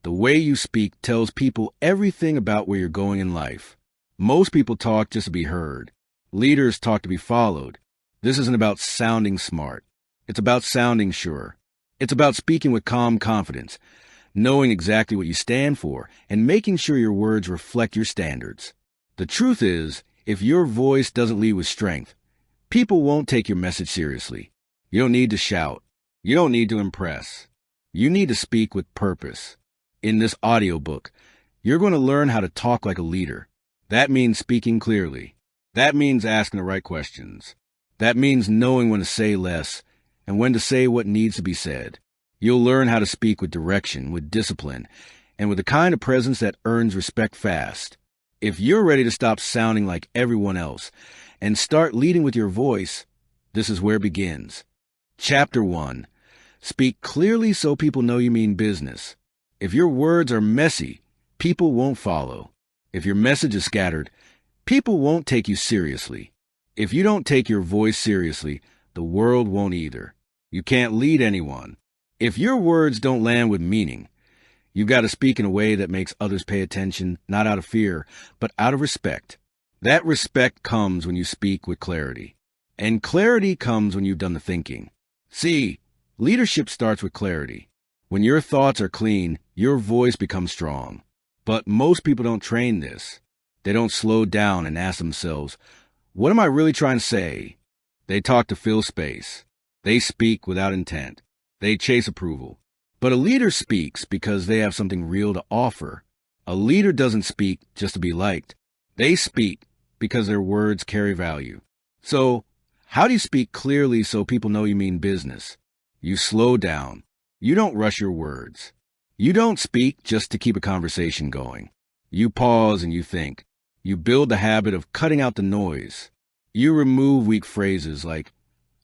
The way you speak tells people everything about where you're going in life. Most people talk just to be heard. Leaders talk to be followed. This isn't about sounding smart. It's about sounding sure. It's about speaking with calm confidence, knowing exactly what you stand for, and making sure your words reflect your standards. The truth is, if your voice doesn't lead with strength, people won't take your message seriously. You don't need to shout. You don't need to impress. You need to speak with purpose. In this audiobook, you're going to learn how to talk like a leader. That means speaking clearly. That means asking the right questions. That means knowing when to say less and when to say what needs to be said. You'll learn how to speak with direction, with discipline, and with the kind of presence that earns respect fast. If you're ready to stop sounding like everyone else and start leading with your voice, this is where it begins. Chapter 1. Speak clearly so people know you mean business. If your words are messy, people won't follow. If your message is scattered, people won't take you seriously. If you don't take your voice seriously, the world won't either. You can't lead anyone. If your words don't land with meaning, you've got to speak in a way that makes others pay attention, not out of fear, but out of respect. That respect comes when you speak with clarity. And clarity comes when you've done the thinking. See, leadership starts with clarity. When your thoughts are clean, your voice becomes strong. But most people don't train this. They don't slow down and ask themselves, what am I really trying to say? They talk to fill space. They speak without intent. They chase approval. But a leader speaks because they have something real to offer. A leader doesn't speak just to be liked. They speak because their words carry value. So, how do you speak clearly so people know you mean business? You slow down. You don't rush your words. You don't speak just to keep a conversation going. You pause and you think. You build the habit of cutting out the noise. You remove weak phrases like,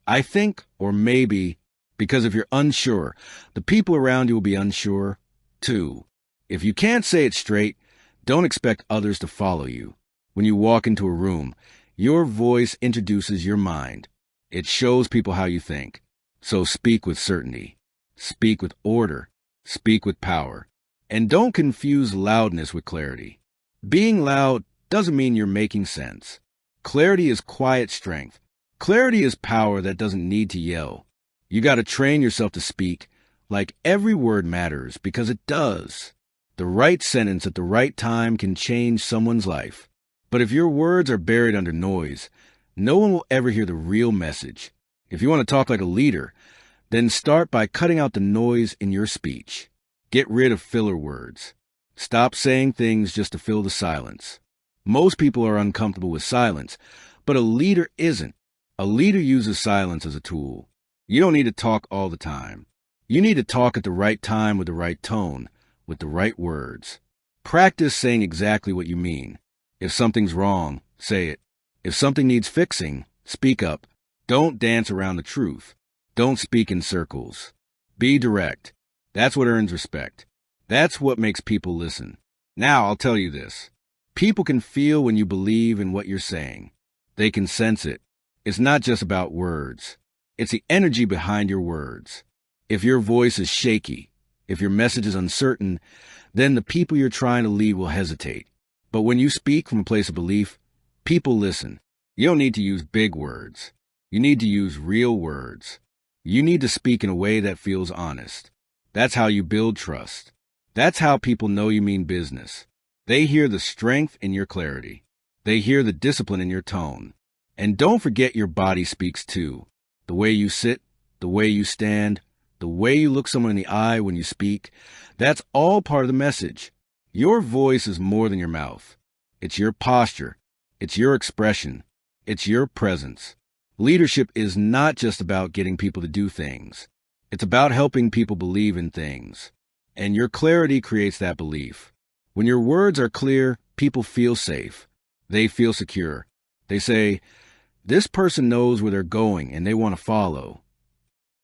I think, or maybe, because if you're unsure, the people around you will be unsure, too. If you can't say it straight, don't expect others to follow you. When you walk into a room, your voice introduces your mind. It shows people how you think. So speak with certainty. Speak with order. Speak with power. And don't confuse loudness with clarity. Being loud doesn't mean you're making sense. Clarity is quiet strength. Clarity is power that doesn't need to yell. You got to train yourself to speak like every word matters, because it does. The right sentence at the right time can change someone's life. But if your words are buried under noise, no one will ever hear the real message. If you want to talk like a leader, then start by cutting out the noise in your speech. Get rid of filler words. Stop saying things just to fill the silence. Most people are uncomfortable with silence, but a leader isn't. A leader uses silence as a tool. You don't need to talk all the time. You need to talk at the right time with the right tone, with the right words. Practice saying exactly what you mean. If something's wrong, say it. If something needs fixing, speak up. Don't dance around the truth. Don't speak in circles. Be direct. That's what earns respect. That's what makes people listen. Now, I'll tell you this. People can feel when you believe in what you're saying. They can sense it. It's not just about words. It's the energy behind your words. If your voice is shaky, if your message is uncertain, then the people you're trying to lead will hesitate. But when you speak from a place of belief, people listen. You don't need to use big words. You need to use real words. You need to speak in a way that feels honest. That's how you build trust. That's how people know you mean business. They hear the strength in your clarity. They hear the discipline in your tone. And don't forget your body speaks too. The way you sit, the way you stand, the way you look someone in the eye when you speak, that's all part of the message. Your voice is more than your mouth. It's your posture. It's your expression. It's your presence. Leadership is not just about getting people to do things. It's about helping people believe in things. And your clarity creates that belief. When your words are clear, people feel safe. They feel secure. They say, this person knows where they're going and they want to follow.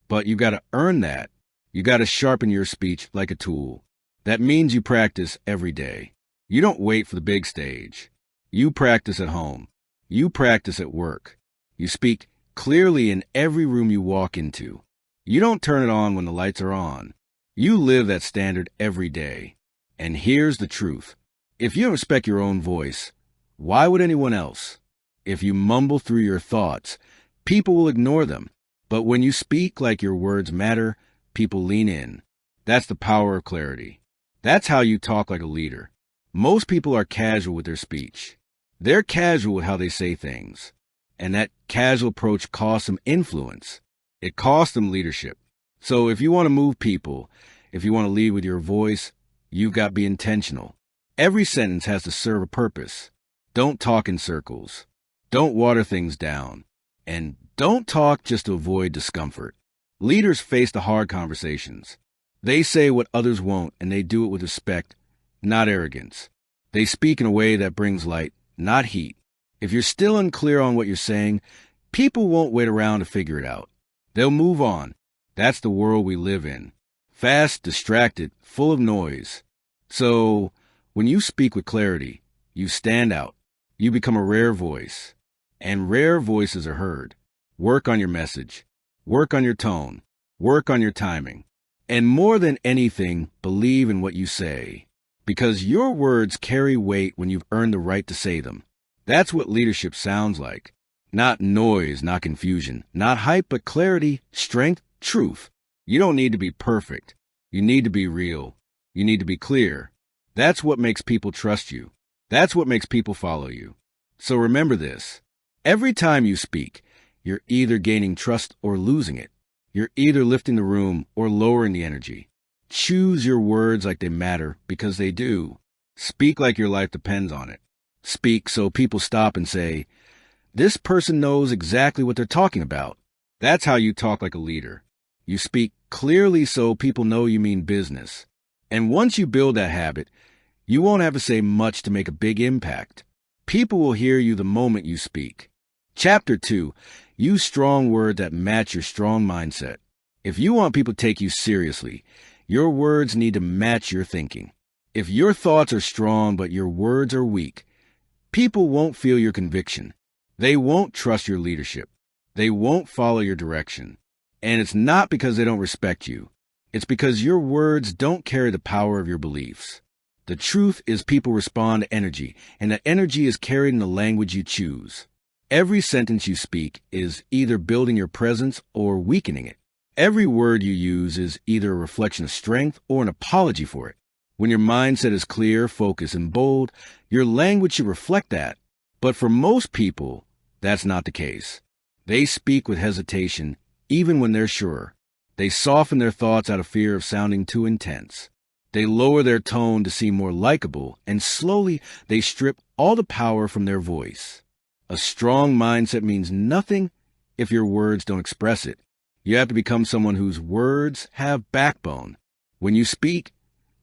But you got to earn that. You got to sharpen your speech like a tool. That means you practice every day. You don't wait for the big stage. You practice at home. You practice at work. You speak clearly in every room you walk into. You don't turn it on when the lights are on. You live that standard every day. And here's the truth. If you don't respect your own voice, why would anyone else? If you mumble through your thoughts, people will ignore them. But when you speak like your words matter, people lean in. That's the power of clarity. That's how you talk like a leader. Most people are casual with their speech. They're casual with how they say things. And that casual approach costs them influence. It costs them leadership. So if you want to move people, if you want to lead with your voice, you've got to be intentional. Every sentence has to serve a purpose. Don't talk in circles. Don't water things down. And don't talk just to avoid discomfort. Leaders face the hard conversations. They say what others won't, and they do it with respect, not arrogance. They speak in a way that brings light, not heat. If you're still unclear on what you're saying, people won't wait around to figure it out. They'll move on. That's the world we live in. Fast, distracted, full of noise. So, when you speak with clarity, you stand out. You become a rare voice. And rare voices are heard. Work on your message. Work on your tone. Work on your timing. And more than anything, believe in what you say. Because your words carry weight when you've earned the right to say them. That's what leadership sounds like. Not noise, not confusion, not hype, but clarity, strength, truth. You don't need to be perfect. You need to be real. You need to be clear. That's what makes people trust you. That's what makes people follow you. So remember this. Every time you speak, you're either gaining trust or losing it. You're either lifting the room or lowering the energy. Choose your words like they matter because they do. Speak like your life depends on it. Speak so people stop and say, this person knows exactly what they're talking about. That's how you talk like a leader. You speak clearly so people know you mean business. And once you build that habit, you won't have to say much to make a big impact. People will hear you the moment you speak. Chapter 2. Use strong words that match your strong mindset. If you want people to take you seriously, your words need to match your thinking. If your thoughts are strong but your words are weak, people won't feel your conviction. They won't trust your leadership. They won't follow your direction. And it's not because they don't respect you. It's because your words don't carry the power of your beliefs. The truth is people respond to energy, and that energy is carried in the language you choose. Every sentence you speak is either building your presence or weakening it. Every word you use is either a reflection of strength or an apology for it. When your mindset is clear, focused, and bold, your language should reflect that. But for most people, that's not the case. They speak with hesitation, even when they're sure. They soften their thoughts out of fear of sounding too intense. They lower their tone to seem more likable, and slowly they strip all the power from their voice. A strong mindset means nothing if your words don't express it. You have to become someone whose words have backbone. When you speak,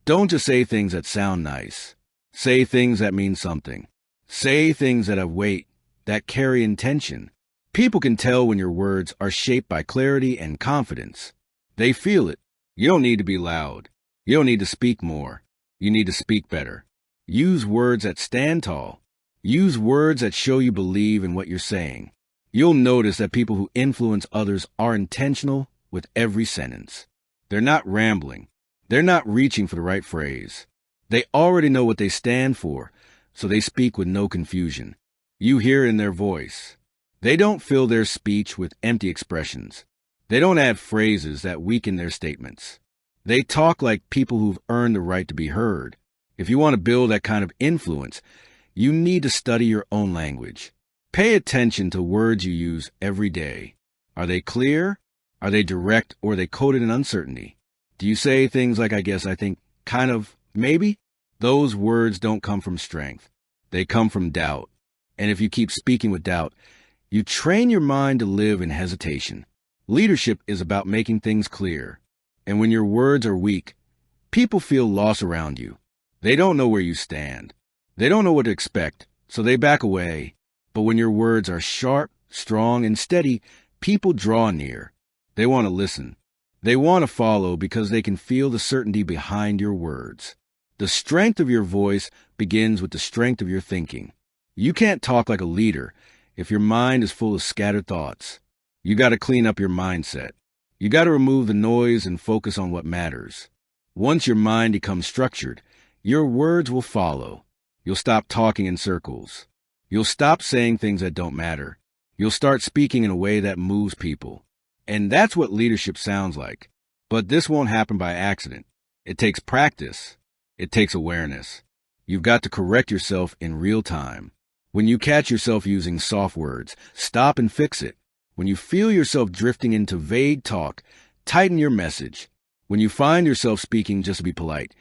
don't just say things that sound nice. Say things that mean something. Say things that have weight, that carry intention. People can tell when your words are shaped by clarity and confidence. They feel it. You don't need to be loud. You don't need to speak more. You need to speak better. Use words that stand tall. Use words that show you believe in what you're saying. You'll notice that people who influence others are intentional with every sentence. They're not rambling. They're not reaching for the right phrase. They already know what they stand for, so they speak with no confusion. You hear it in their voice. They don't fill their speech with empty expressions. They don't add phrases that weaken their statements. They talk like people who've earned the right to be heard. If you want to build that kind of influence, you need to study your own language. Pay attention to words you use every day. Are they clear? Are they direct, or are they coated in uncertainty? Do you say things like, I guess, I think, kind of, maybe? Those words don't come from strength. They come from doubt. And if you keep speaking with doubt, you train your mind to live in hesitation. Leadership is about making things clear. And when your words are weak, people feel lost around you. They don't know where you stand. They don't know what to expect, so they back away. But when your words are sharp, strong, and steady, people draw near. They want to listen. They want to follow because they can feel the certainty behind your words. The strength of your voice begins with the strength of your thinking. You can't talk like a leader if your mind is full of scattered thoughts. You got to clean up your mindset. You got to remove the noise and focus on what matters. Once your mind becomes structured, Your words will follow. You'll stop talking in circles. You'll stop saying things that don't matter. You'll start speaking in a way that moves people. And that's what leadership sounds like. But this won't happen by accident. It takes practice. It takes awareness. You've got to correct yourself in real time. When you catch yourself using soft words, stop and fix it. When you feel yourself drifting into vague talk, tighten your message. When you find yourself speaking just to be polite,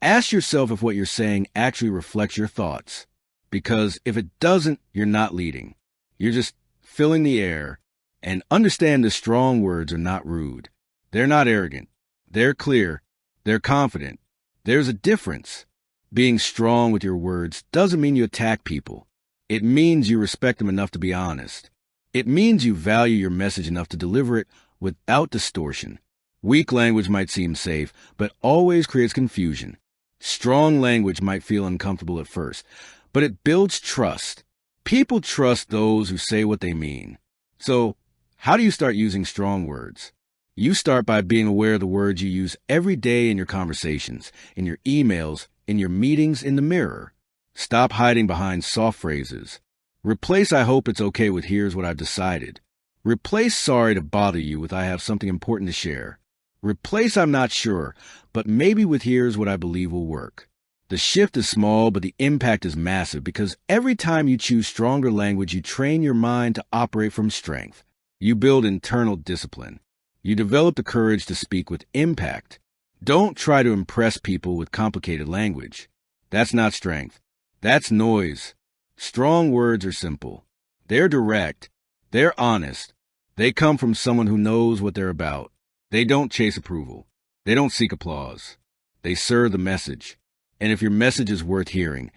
ask yourself if what you're saying actually reflects your thoughts. Because if it doesn't, you're not leading. You're just filling the air. And understand the strong words are not rude. They're not arrogant. They're clear. They're confident. There's a difference. Being strong with your words doesn't mean you attack people. It means you respect them enough to be honest. It means you value your message enough to deliver it without distortion. Weak language might seem safe, but always creates confusion. Strong language might feel uncomfortable at first, but it builds trust. People trust those who say what they mean. So, how do you start using strong words? You start by being aware of the words you use every day in your conversations, in your emails, in your meetings, in the mirror. Stop hiding behind soft phrases. Replace "I hope it's okay" with "here's what I've decided." Replace "sorry to bother you" with "I have something important to share." Replace "I'm not sure," but maybe with "here's what I believe will work." The shift is small, but the impact is massive because every time you choose stronger language, you train your mind to operate from strength. You build internal discipline. You develop the courage to speak with impact. Don't try to impress people with complicated language. That's not strength. That's noise. Strong words are simple. They're direct. They're honest. They come from someone who knows what they're about. They don't chase approval. They don't seek applause. They serve the message. And if your message is worth hearing,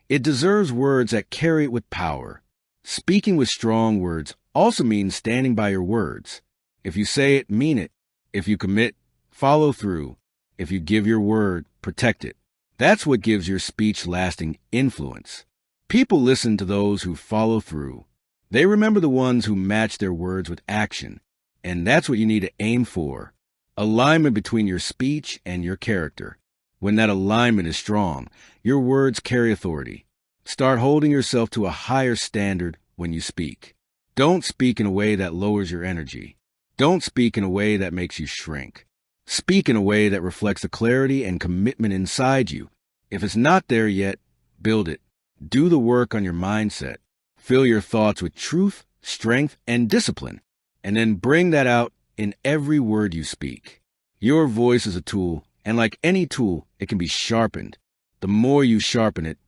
it deserves words that carry it with power. Speaking with strong words also means standing by your words. If you say it, mean it. If you commit, follow through. If you give your word, protect it. That's what gives your speech lasting influence. People listen to those who follow through. They remember the ones who match their words with action. And that's what you need to aim for. Alignment between your speech and your character. When that alignment is strong, your words carry authority. Start holding yourself to a higher standard when you speak. Don't speak in a way that lowers your energy. Don't speak in a way that makes you shrink. Speak in a way that reflects the clarity and commitment inside you. If it's not there yet, build it. Do the work on your mindset. Fill your thoughts with truth, strength, and discipline. And then bring that out in every word you speak. Your voice is a tool, and like any tool, it can be sharpened. The more you sharpen it,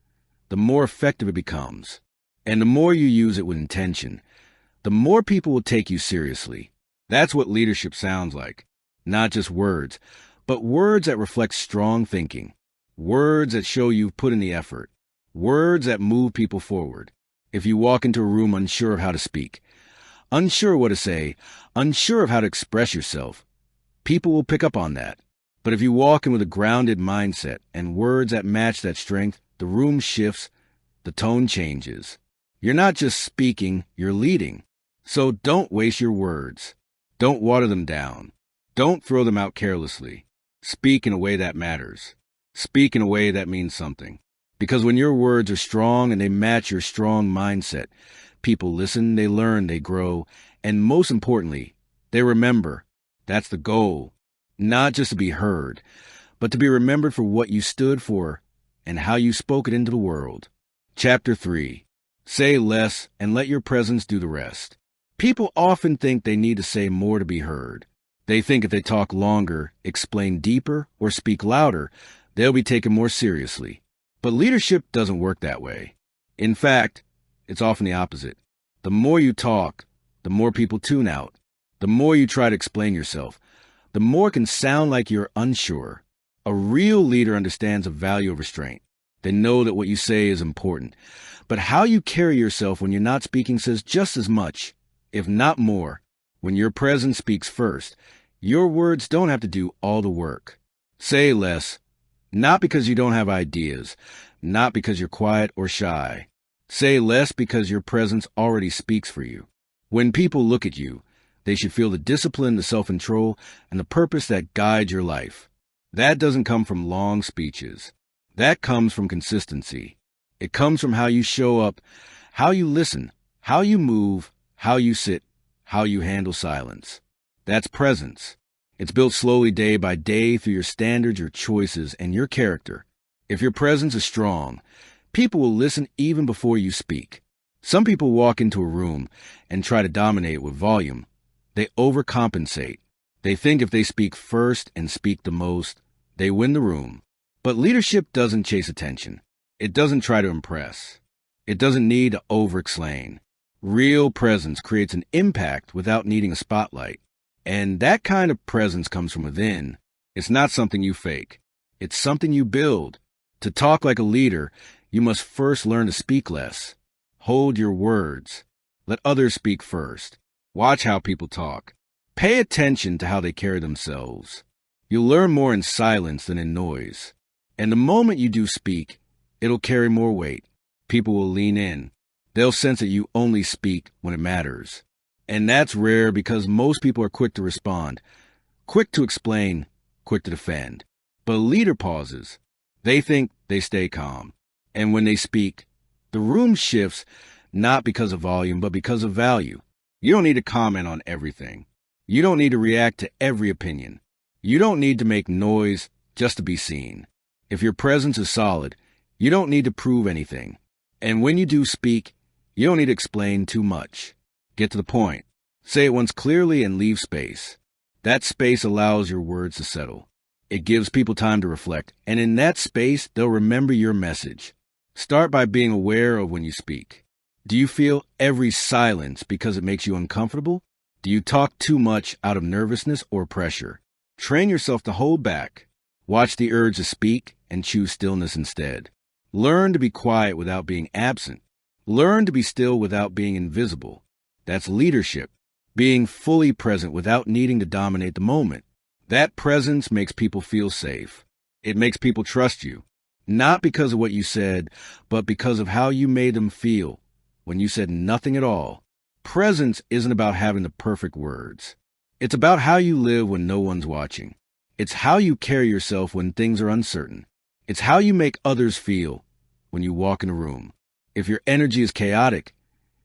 the more effective it becomes. And the more you use it with intention, the more people will take you seriously. That's what leadership sounds like. Not just words, but words that reflect strong thinking. Words that show you've put in the effort. Words that move people forward. If you walk into a room unsure of how to speak, unsure what to say, unsure of how to express yourself, people will pick up on that. But if you walk in with a grounded mindset and words that match that strength, the room shifts, the tone changes. You're not just speaking, you're leading. So don't waste your words. Don't water them down. Don't throw them out carelessly. Speak in a way that matters. Speak in a way that means something. Because when your words are strong and they match your strong mindset, people listen, they learn, they grow, and most importantly, they remember. That's the goal. Not just to be heard, but to be remembered for what you stood for and how you spoke it into the world. Chapter 3. Say less and let your presence do the rest. People often think they need to say more to be heard. They think if they talk longer, explain deeper, or speak louder, they'll be taken more seriously. But leadership doesn't work that way. In fact, it's often the opposite. The more you talk, the more people tune out. The more you try to explain yourself, the more it can sound like you're unsure. A real leader understands the value of restraint. They know that what you say is important. But how you carry yourself when you're not speaking says just as much, if not more. When your presence speaks first, your words don't have to do all the work. Say less, not because you don't have ideas, not because you're quiet or shy. Say less because your presence already speaks for you. When people look at you, they should feel the discipline, the self-control, and the purpose that guides your life. That doesn't come from long speeches. That comes from consistency. It comes from how you show up, how you listen, how you move, how you sit, how you handle silence. That's presence. It's built slowly day by day through your standards, your choices, and your character. If your presence is strong, people will listen even before you speak. Some people walk into a room and try to dominate with volume. They overcompensate. They think if they speak first and speak the most, they win the room. But leadership doesn't chase attention. It doesn't try to impress. It doesn't need to over-explain. Real presence creates an impact without needing a spotlight. And that kind of presence comes from within. It's not something you fake. It's something you build. To talk like a leader, you must first learn to speak less. Hold your words. Let others speak first. Watch how people talk. Pay attention to how they carry themselves. You'll learn more in silence than in noise. And the moment you do speak, it'll carry more weight. People will lean in. They'll sense that you only speak when it matters. And that's rare because most people are quick to respond, quick to explain, quick to defend. But a leader pauses. They think, they stay calm. And when they speak, the room shifts not because of volume, but because of value. You don't need to comment on everything. You don't need to react to every opinion. You don't need to make noise just to be seen. If your presence is solid, you don't need to prove anything. And when you do speak, you don't need to explain too much. Get to the point. Say it once clearly and leave space. That space allows your words to settle. It gives people time to reflect, and in that space, they'll remember your message. Start by being aware of when you speak. Do you feel every silence because it makes you uncomfortable? Do you talk too much out of nervousness or pressure? Train yourself to hold back. Watch the urge to speak and choose stillness instead. Learn to be quiet without being absent. Learn to be still without being invisible. That's leadership, being fully present without needing to dominate the moment. That presence makes people feel safe. It makes people trust you, not because of what you said, but because of how you made them feel when you said nothing at all. Presence isn't about having the perfect words. It's about how you live when no one's watching. It's how you carry yourself when things are uncertain. It's how you make others feel when you walk in a room. If your energy is chaotic,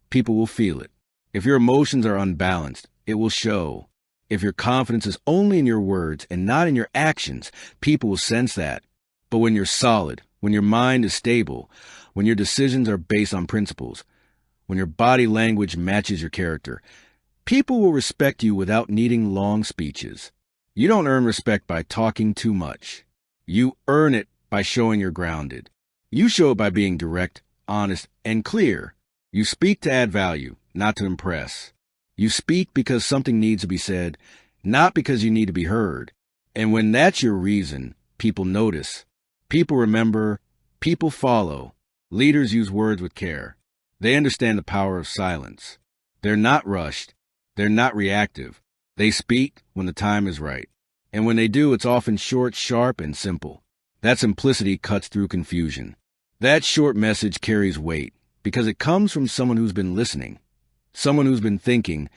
people will feel it. If your emotions are unbalanced, it will show. If your confidence is only in your words and not in your actions, people will sense that. But when you're solid, when your mind is stable, when your decisions are based on principles, when your body language matches your character, people will respect you without needing long speeches. You don't earn respect by talking too much. You earn it by showing you're grounded. You show it by being direct, honest, and clear. You speak to add value, not to impress. You speak because something needs to be said, not because you need to be heard. And when that's your reason, people notice. People remember. People follow. Leaders use words with care. They understand the power of silence. They're not rushed. They're not reactive. They speak when the time is right. And when they do, it's often short, sharp, and simple. That simplicity cuts through confusion. That short message carries weight because it comes from someone who's been listening, someone who's been thinking,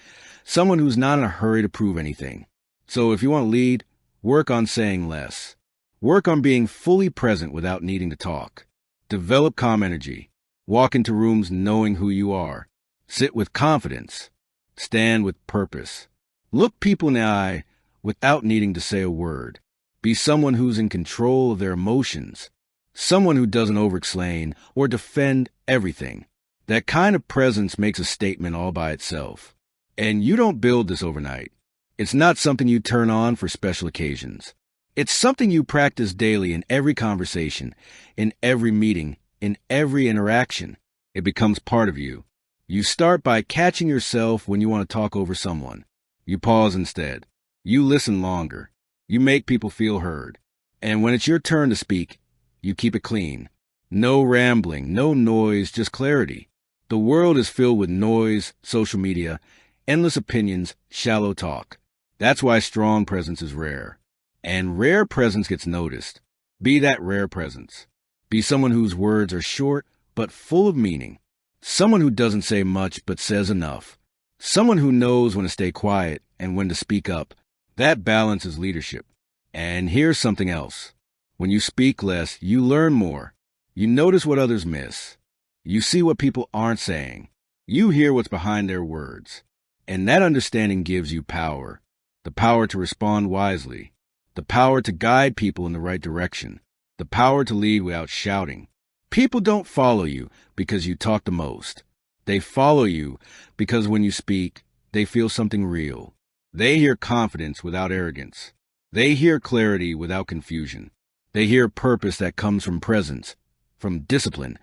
someone who's not in a hurry to prove anything. So if you want to lead, work on saying less. Work on being fully present without needing to talk. Develop calm energy. Walk into rooms knowing who you are. Sit with confidence. Stand with purpose. Look people in the eye without needing to say a word. Be someone who's in control of their emotions. Someone who doesn't overexplain or defend everything. That kind of presence makes a statement all by itself. And you don't build this overnight. It's not something you turn on for special occasions. It's something you practice daily in every conversation, in every meeting, in every interaction. It becomes part of you. You start by catching yourself when you want to talk over someone. You pause instead. You listen longer. You make people feel heard. And when it's your turn to speak, you keep it clean. No rambling, no noise, just clarity. The world is filled with noise, social media, endless opinions, shallow talk. That's why strong presence is rare. And rare presence gets noticed. Be that rare presence. Be someone whose words are short but full of meaning. Someone who doesn't say much but says enough. Someone who knows when to stay quiet and when to speak up. That balance is leadership. And here's something else. When you speak less, you learn more. You notice what others miss. You see what people aren't saying. You hear what's behind their words. And that understanding gives you power. The power to respond wisely. The power to guide people in the right direction. The power to lead without shouting. People don't follow you because you talk the most. They follow you because when you speak, they feel something real. They hear confidence without arrogance. They hear clarity without confusion. They hear purpose that comes from presence, from discipline,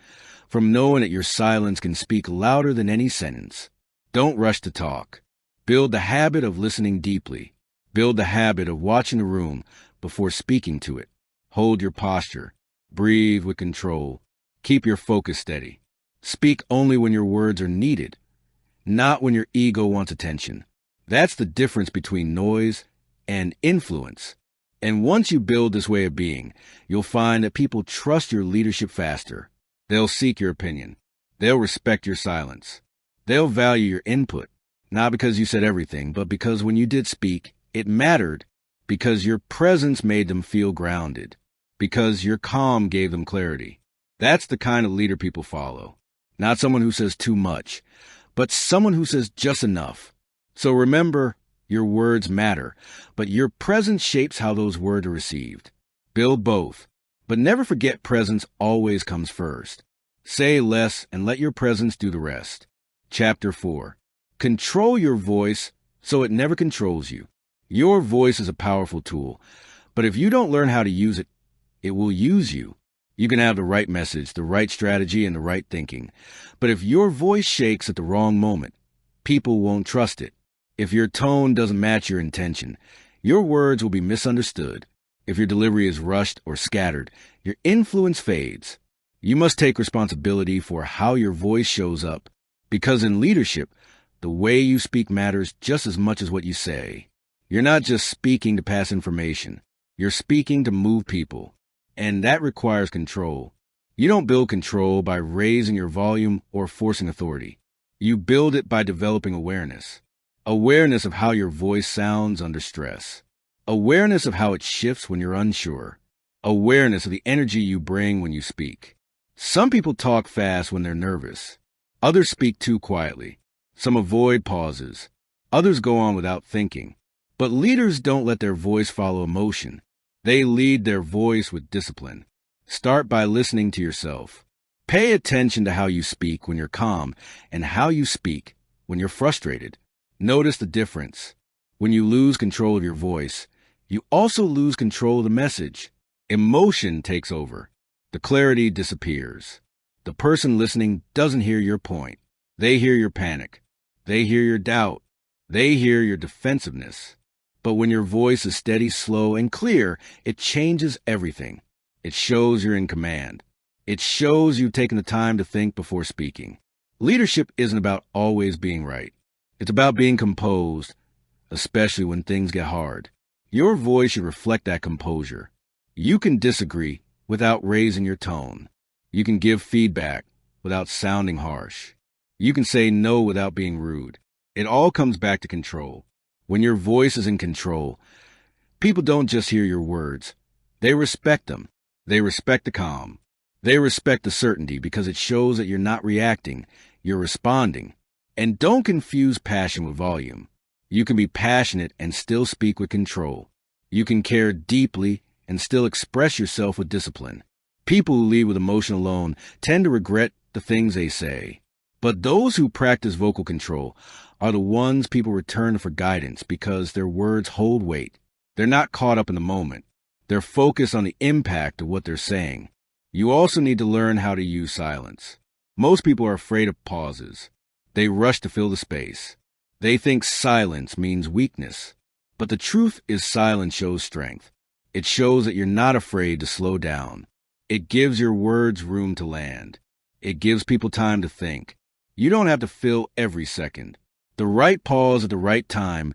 from knowing that your silence can speak louder than any sentence. Don't rush to talk. Build the habit of listening deeply. Build the habit of watching the room before speaking to it. Hold your posture. Breathe with control. Keep your focus steady. Speak only when your words are needed, not when your ego wants attention. That's the difference between noise and influence. And once you build this way of being, you'll find that people trust your leadership faster. They'll seek your opinion. They'll respect your silence. They'll value your input, not because you said everything, but because when you did speak, it mattered, because your presence made them feel grounded, because your calm gave them clarity. That's the kind of leader people follow. Not someone who says too much, but someone who says just enough. So remember, your words matter, but your presence shapes how those words are received. Build both, but never forget presence always comes first. Say less and let your presence do the rest. Chapter 4. Control your voice so it never controls you. Your voice is a powerful tool, but if you don't learn how to use it, it will use you. You can have the right message, the right strategy, and the right thinking. But if your voice shakes at the wrong moment, people won't trust it. If your tone doesn't match your intention, your words will be misunderstood. If your delivery is rushed or scattered, your influence fades. You must take responsibility for how your voice shows up, because in leadership, the way you speak matters just as much as what you say. You're not just speaking to pass information. You're speaking to move people. And that requires control. You don't build control by raising your volume or forcing authority. You build it by developing awareness. Awareness of how your voice sounds under stress. Awareness of how it shifts when you're unsure. Awareness of the energy you bring when you speak. Some people talk fast when they're nervous. Others speak too quietly. Some avoid pauses. Others go on without thinking. But leaders don't let their voice follow emotion. They lead their voice with discipline. Start by listening to yourself. Pay attention to how you speak when you're calm and how you speak when you're frustrated. Notice the difference. When you lose control of your voice, you also lose control of the message. Emotion takes over. The clarity disappears. The person listening doesn't hear your point. They hear your panic. They hear your doubt. They hear your defensiveness. But when your voice is steady, slow, and clear, it changes everything. It shows you're in command. It shows you've taken the time to think before speaking. Leadership isn't about always being right. It's about being composed, especially when things get hard. Your voice should reflect that composure. You can disagree without raising your tone. You can give feedback without sounding harsh. You can say no without being rude. It all comes back to control. When your voice is in control, people don't just hear your words. They respect them. They respect the calm. They respect the certainty because it shows that you're not reacting, you're responding. And don't confuse passion with volume. You can be passionate and still speak with control. You can care deeply and still express yourself with discipline. People who lead with emotion alone tend to regret the things they say. But those who practice vocal control are the ones people return to for guidance because their words hold weight. They're not caught up in the moment. They're focused on the impact of what they're saying. You also need to learn how to use silence. Most people are afraid of pauses. They rush to fill the space. They think silence means weakness. But the truth is silence shows strength. It shows that you're not afraid to slow down. It gives your words room to land. It gives people time to think. You don't have to fill every second. The right pause at the right time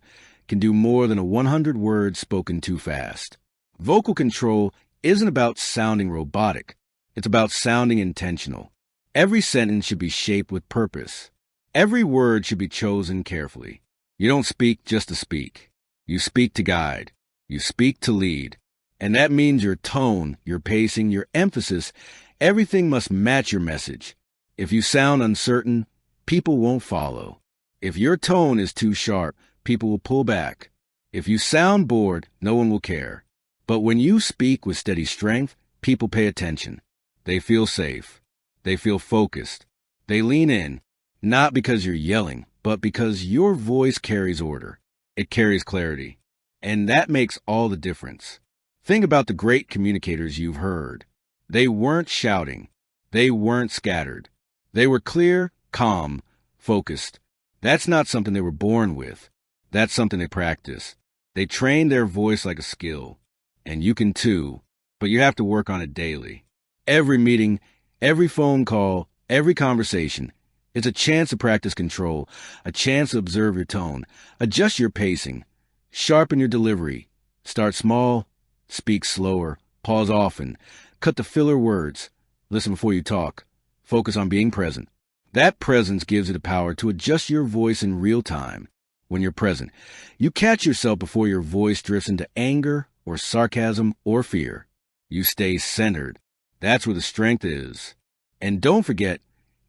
can do more than 100 words spoken too fast. Vocal control isn't about sounding robotic. It's about sounding intentional. Every sentence should be shaped with purpose. Every word should be chosen carefully. You don't speak just to speak. You speak to guide. You speak to lead. And that means your tone, your pacing, your emphasis, everything must match your message. If you sound uncertain, people won't follow. If your tone is too sharp, people will pull back. If you sound bored, no one will care. But when you speak with steady strength, people pay attention. They feel safe. They feel focused. They lean in, not because you're yelling, but because your voice carries order. It carries clarity. And that makes all the difference. Think about the great communicators you've heard. They weren't shouting. They weren't scattered. They were clear, calm, focused. That's not something they were born with. That's something they practice. They train their voice like a skill. And you can too, but you have to work on it daily. Every meeting, every phone call, every conversation, it's a chance to practice control, a chance to observe your tone, adjust your pacing, sharpen your delivery. Start small, speak slower, pause often, cut the filler words, listen before you talk, focus on being present. That presence gives you the power to adjust your voice in real time. When you're present, you catch yourself before your voice drifts into anger or sarcasm or fear. You stay centered. That's where the strength is. And don't forget,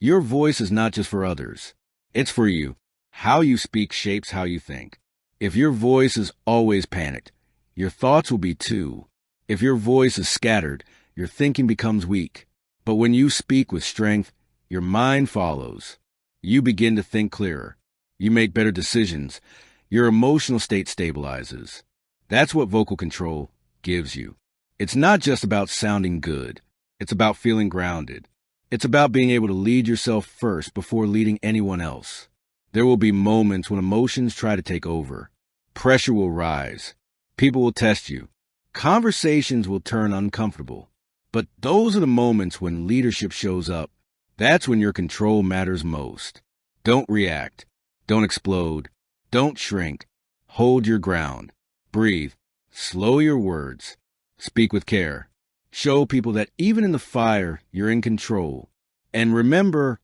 your voice is not just for others. It's for you. How you speak shapes how you think. If your voice is always panicked, your thoughts will be too. If your voice is scattered, your thinking becomes weak. But when you speak with strength, your mind follows. You begin to think clearer. You make better decisions. Your emotional state stabilizes. That's what vocal control gives you. It's not just about sounding good. It's about feeling grounded. It's about being able to lead yourself first before leading anyone else. There will be moments when emotions try to take over. Pressure will rise. People will test you. Conversations will turn uncomfortable. But those are the moments when leadership shows up. That's when your control matters most. Don't react. Don't explode. Don't shrink. Hold your ground. Breathe. Slow your words. Speak with care. Show people that even in the fire, you're in control. And remember,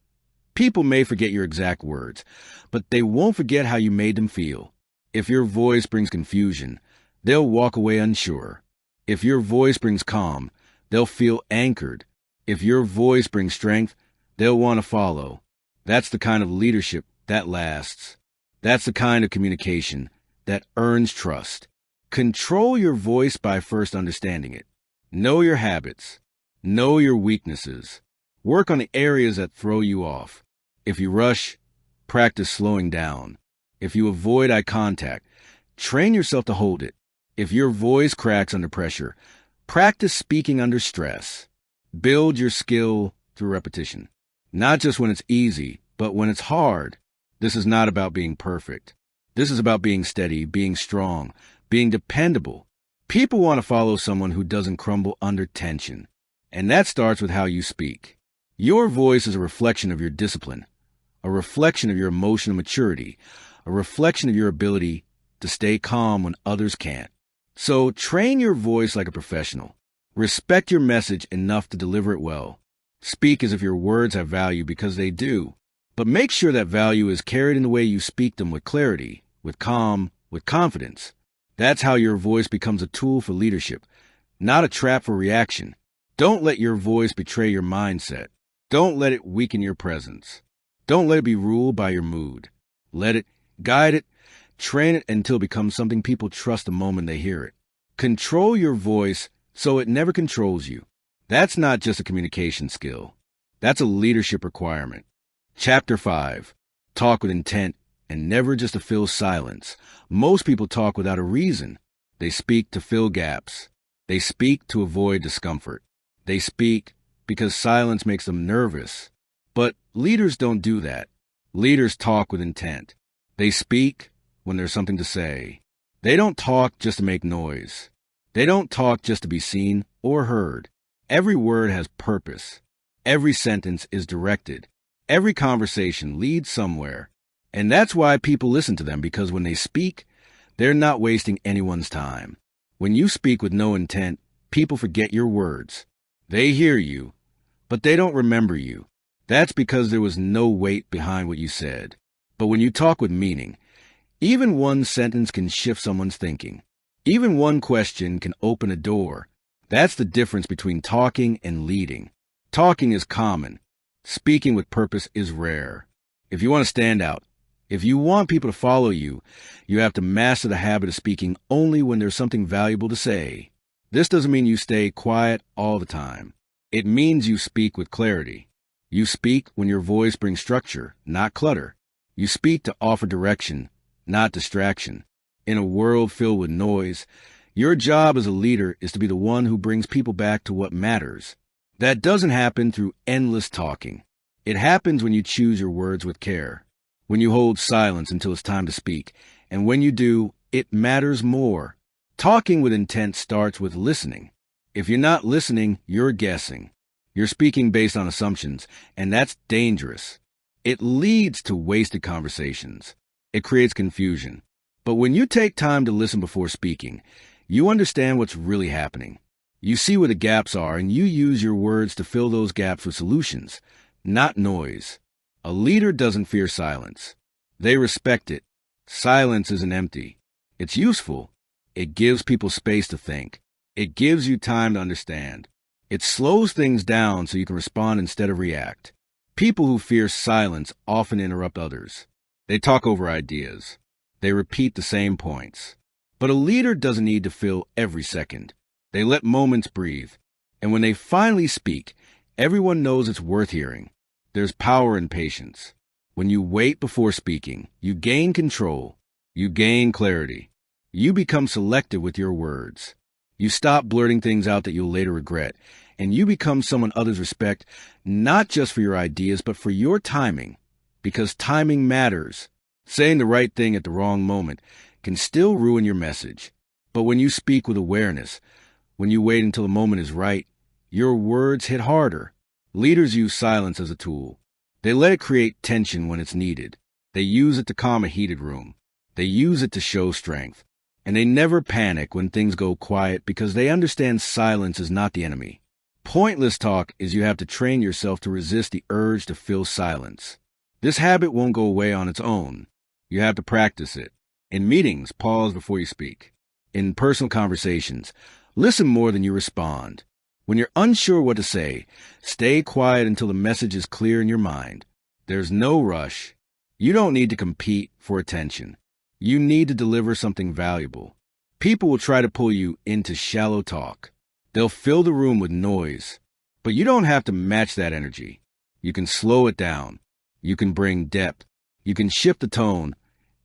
people may forget your exact words, but they won't forget how you made them feel. If your voice brings confusion, they'll walk away unsure. If your voice brings calm, they'll feel anchored. If your voice brings strength, they'll want to follow. That's the kind of leadership that lasts. That's the kind of communication that earns trust. Control your voice by first understanding it. Know your habits. Know your weaknesses. Work on the areas that throw you off. If you rush, practice slowing down. If you avoid eye contact, train yourself to hold it. If your voice cracks under pressure, practice speaking under stress. Build your skill through repetition. Not just when it's easy, but when it's hard. This is not about being perfect. This is about being steady, being strong, being dependable. People want to follow someone who doesn't crumble under tension. And that starts with how you speak. Your voice is a reflection of your discipline, a reflection of your emotional maturity, a reflection of your ability to stay calm when others can't. So train your voice like a professional. Respect your message enough to deliver it well. Speak as if your words have value because they do. But make sure that value is carried in the way you speak them with clarity, with calm, with confidence. That's how your voice becomes a tool for leadership, not a trap for reaction. Don't let your voice betray your mindset. Don't let it weaken your presence. Don't let it be ruled by your mood. Let it, guide it, train it until it becomes something people trust the moment they hear it. Control your voice so it never controls you. That's not just a communication skill. That's a leadership requirement. Chapter 5. Talk with intent and never just to fill silence. Most people talk without a reason. They speak to fill gaps. They speak to avoid discomfort. They speak because silence makes them nervous. But leaders don't do that. Leaders talk with intent. They speak when there's something to say. They don't talk just to make noise. They don't talk just to be seen or heard. Every word has purpose. Every sentence is directed. Every conversation leads somewhere. And that's why people listen to them, because when they speak, they're not wasting anyone's time. When you speak with no intent, people forget your words. They hear you, but they don't remember you. That's because there was no weight behind what you said. But when you talk with meaning, even one sentence can shift someone's thinking. Even one question can open a door. That's the difference between talking and leading. Talking is common. Speaking with purpose is rare. If you want to stand out, if you want people to follow you, you have to master the habit of speaking only when there's something valuable to say. This doesn't mean you stay quiet all the time. It means you speak with clarity. You speak when your voice brings structure, not clutter. You speak to offer direction, not distraction. In a world filled with noise, your job as a leader is to be the one who brings people back to what matters. That doesn't happen through endless talking. It happens when you choose your words with care, when you hold silence until it's time to speak, and when you do, it matters more. Talking with intent starts with listening. If you're not listening, you're guessing. You're speaking based on assumptions, and that's dangerous. It leads to wasted conversations. It creates confusion. But when you take time to listen before speaking, you understand what's really happening. You see where the gaps are, and you use your words to fill those gaps with solutions, not noise. A leader doesn't fear silence. They respect it. Silence isn't empty. It's useful. It gives people space to think. It gives you time to understand. It slows things down so you can respond instead of react. People who fear silence often interrupt others. They talk over ideas. They repeat the same points. But a leader doesn't need to fill every second. They let moments breathe. And when they finally speak, everyone knows it's worth hearing. There's power in patience. When you wait before speaking, you gain control. You gain clarity. You become selective with your words. You stop blurting things out that you'll later regret, and you become someone others respect, not just for your ideas, but for your timing. Because timing matters. Saying the right thing at the wrong moment can still ruin your message. But when you speak with awareness, when you wait until the moment is right, your words hit harder. Leaders use silence as a tool. They let it create tension when it's needed. They use it to calm a heated room. They use it to show strength. And they never panic when things go quiet because they understand silence is not the enemy. Pointless talk is you have to train yourself to resist the urge to fill silence. This habit won't go away on its own. You have to practice it. In meetings, pause before you speak. In personal conversations, listen more than you respond. When you're unsure what to say, stay quiet until the message is clear in your mind. There's no rush. You don't need to compete for attention. You need to deliver something valuable. People will try to pull you into shallow talk. They'll fill the room with noise. But you don't have to match that energy. You can slow it down. You can bring depth. You can shift the tone.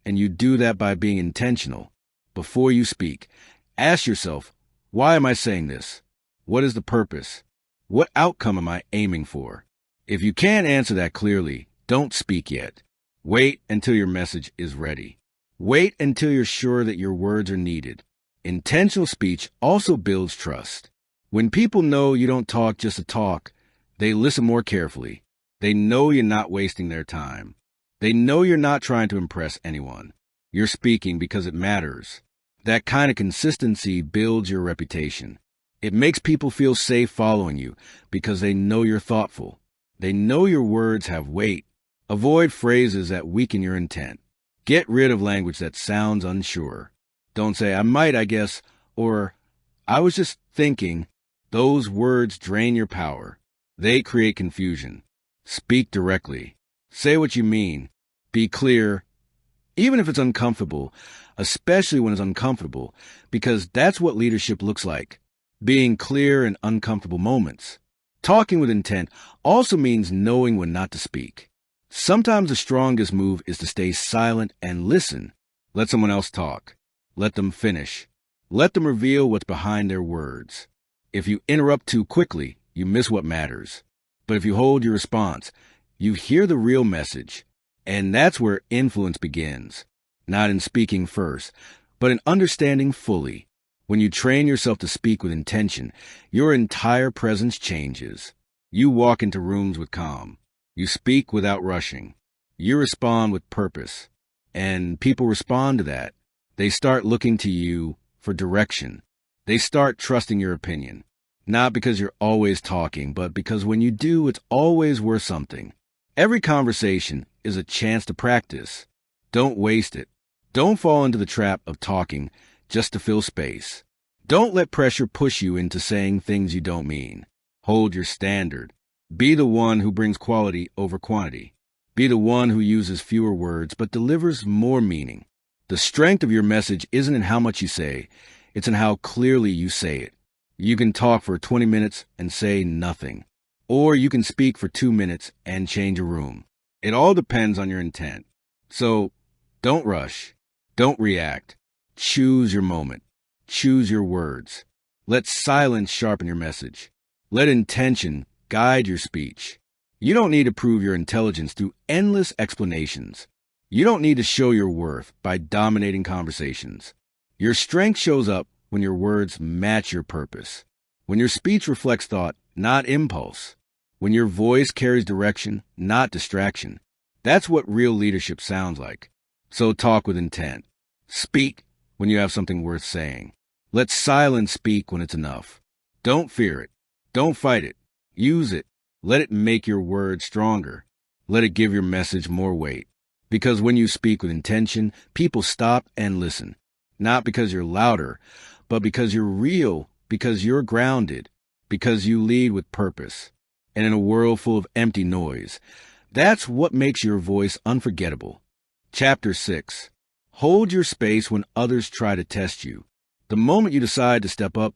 And you do that by being intentional. Before you speak, ask yourself, why am I saying this? What is the purpose? What outcome am I aiming for? If you can't answer that clearly, don't speak yet. Wait until your message is ready. Wait until you're sure that your words are needed. Intentional speech also builds trust. When people know you don't talk just to talk, they listen more carefully. They know you're not wasting their time. They know you're not trying to impress anyone. You're speaking because it matters. That kind of consistency builds your reputation. It makes people feel safe following you because they know you're thoughtful. They know your words have weight. Avoid phrases that weaken your intent. Get rid of language that sounds unsure. Don't say, I might, I guess, or I was just thinking. Those words drain your power. They create confusion. Speak directly. Say what you mean. Be clear, even if it's uncomfortable, especially when it's uncomfortable, because that's what leadership looks like. Being clear in uncomfortable moments. Talking with intent also means knowing when not to speak. Sometimes the strongest move is to stay silent and listen. Let someone else talk. Let them finish. Let them reveal what's behind their words. If you interrupt too quickly, you miss what matters. But if you hold your response, you hear the real message. And that's where influence begins. Not in speaking first, but in understanding fully. When you train yourself to speak with intention, your entire presence changes. You walk into rooms with calm. You speak without rushing. You respond with purpose. And people respond to that. They start looking to you for direction. They start trusting your opinion. Not because you're always talking, but because when you do, it's always worth something. Every conversation is a chance to practice. Don't waste it. Don't fall into the trap of talking just to fill space. Don't let pressure push you into saying things you don't mean. Hold your standard. Be the one who brings quality over quantity. Be the one who uses fewer words but delivers more meaning. The strength of your message isn't in how much you say, it's in how clearly you say it. You can talk for 20 minutes and say nothing. Or you can speak for 2 minutes and change a room. It all depends on your intent. So, don't rush. Don't react. Choose your moment. Choose your words. Let silence sharpen your message. Let intention guide your speech. You don't need to prove your intelligence through endless explanations. You don't need to show your worth by dominating conversations. Your strength shows up when your words match your purpose. When your speech reflects thought, not impulse. When your voice carries direction, not distraction. That's what real leadership sounds like. So talk with intent. Speak when you have something worth saying. Let silence speak when it's enough. Don't fear it. Don't fight it. Use it. Let it make your words stronger. Let it give your message more weight. Because when you speak with intention, people stop and listen. Not because you're louder, but because you're real, because you're grounded, because you lead with purpose. And in a world full of empty noise, that's what makes your voice unforgettable. Chapter 6. Hold your space when others try to test you. The moment you decide to step up,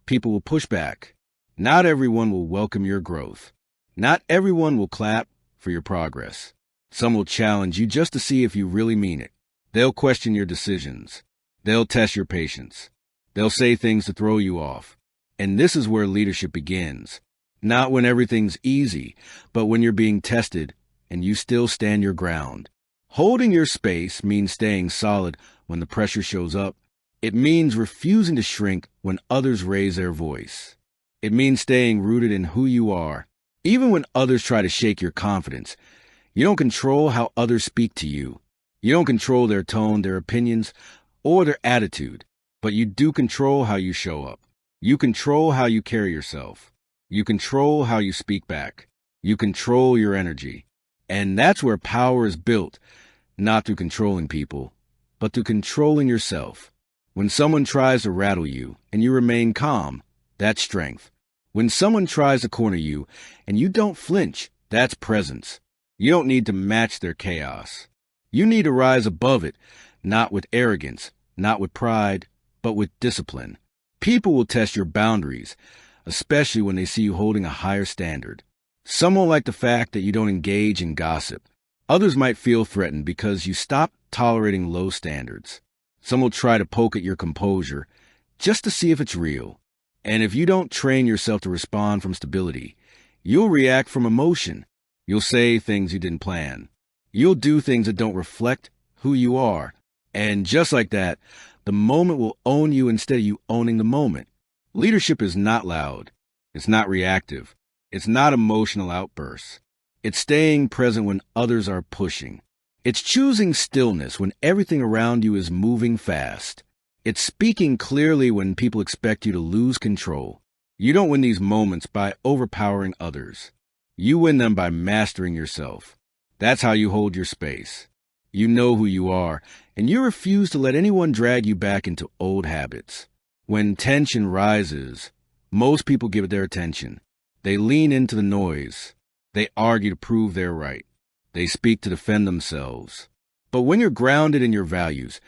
people will push back. Not everyone will welcome your growth. Not everyone will clap for your progress. Some will challenge you just to see if you really mean it. They'll question your decisions. They'll test your patience. They'll say things to throw you off. And this is where leadership begins. Not when everything's easy, but when you're being tested and you still stand your ground. Holding your space means staying solid when the pressure shows up. It means refusing to shrink when others raise their voice. It means staying rooted in who you are. Even when others try to shake your confidence, you don't control how others speak to you. You don't control their tone, their opinions, or their attitude, but you do control how you show up. You control how you carry yourself. You control how you speak back. You control your energy. And that's where power is built, not through controlling people, but through controlling yourself. When someone tries to rattle you and you remain calm, that's strength. When someone tries to corner you and you don't flinch, that's presence. You don't need to match their chaos. You need to rise above it, not with arrogance, not with pride, but with discipline. People will test your boundaries, especially when they see you holding a higher standard. Some won't like the fact that you don't engage in gossip. Others might feel threatened because you stop tolerating low standards. Some will try to poke at your composure just to see if it's real. And if you don't train yourself to respond from stability, you'll react from emotion. You'll say things you didn't plan. You'll do things that don't reflect who you are. And just like that, the moment will own you instead of you owning the moment. Leadership is not loud. It's not reactive. It's not emotional outbursts. It's staying present when others are pushing. It's choosing stillness when everything around you is moving fast. It's speaking clearly when people expect you to lose control. You don't win these moments by overpowering others. You win them by mastering yourself. That's how you hold your space. You know who you are, and you refuse to let anyone drag you back into old habits. When tension rises, most people give it their attention. They lean into the noise. They argue to prove they're right. They speak to defend themselves. But when you're grounded in your values,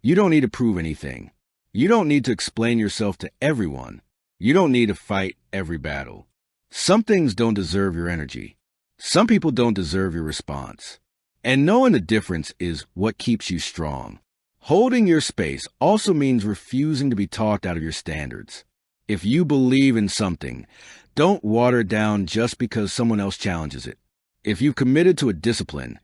you don't need to prove anything. You don't need to explain yourself to everyone. You don't need to fight every battle. Some things don't deserve your energy. Some people don't deserve your response. And knowing the difference is what keeps you strong. Holding your space also means refusing to be talked out of your standards. If you believe in something, don't water it down just because someone else challenges it. If you've committed to a discipline,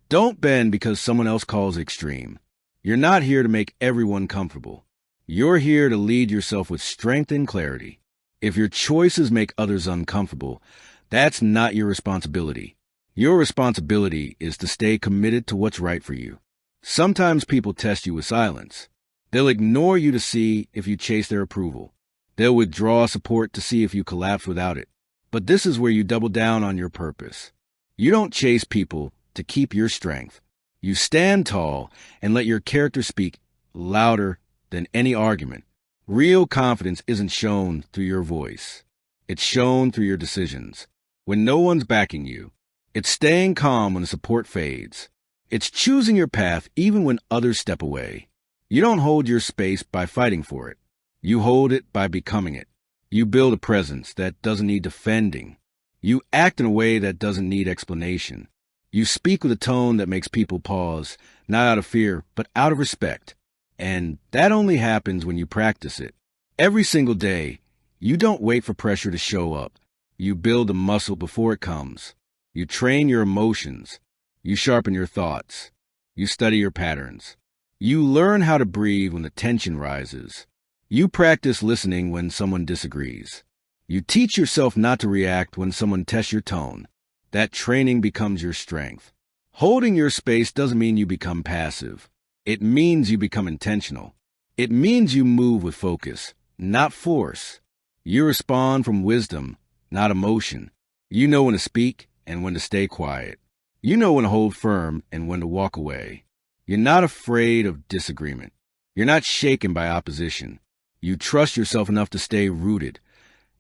don't bend because someone else calls it extreme. You're not here to make everyone comfortable. You're here to lead yourself with strength and clarity. If your choices make others uncomfortable, that's not your responsibility. Your responsibility is to stay committed to what's right for you. Sometimes people test you with silence. They'll ignore you to see if you chase their approval. They'll withdraw support to see if you collapse without it. But this is where you double down on your purpose. You don't chase people to keep your strength. You stand tall and let your character speak louder than any argument. Real confidence isn't shown through your voice. It's shown through your decisions. When no one's backing you, it's staying calm when the support fades. It's choosing your path even when others step away. You don't hold your space by fighting for it. You hold it by becoming it. You build a presence that doesn't need defending. You act in a way that doesn't need explanation. You speak with a tone that makes people pause, not out of fear, but out of respect. And that only happens when you practice it. Every single day, you don't wait for pressure to show up. You build the muscle before it comes. You train your emotions. You sharpen your thoughts. You study your patterns. You learn how to breathe when the tension rises. You practice listening when someone disagrees. You teach yourself not to react when someone tests your tone. That training becomes your strength. Holding your space doesn't mean you become passive. It means you become intentional. It means you move with focus, not force. You respond from wisdom, not emotion. You know when to speak and when to stay quiet. You know when to hold firm and when to walk away. You're not afraid of disagreement. You're not shaken by opposition. You trust yourself enough to stay rooted,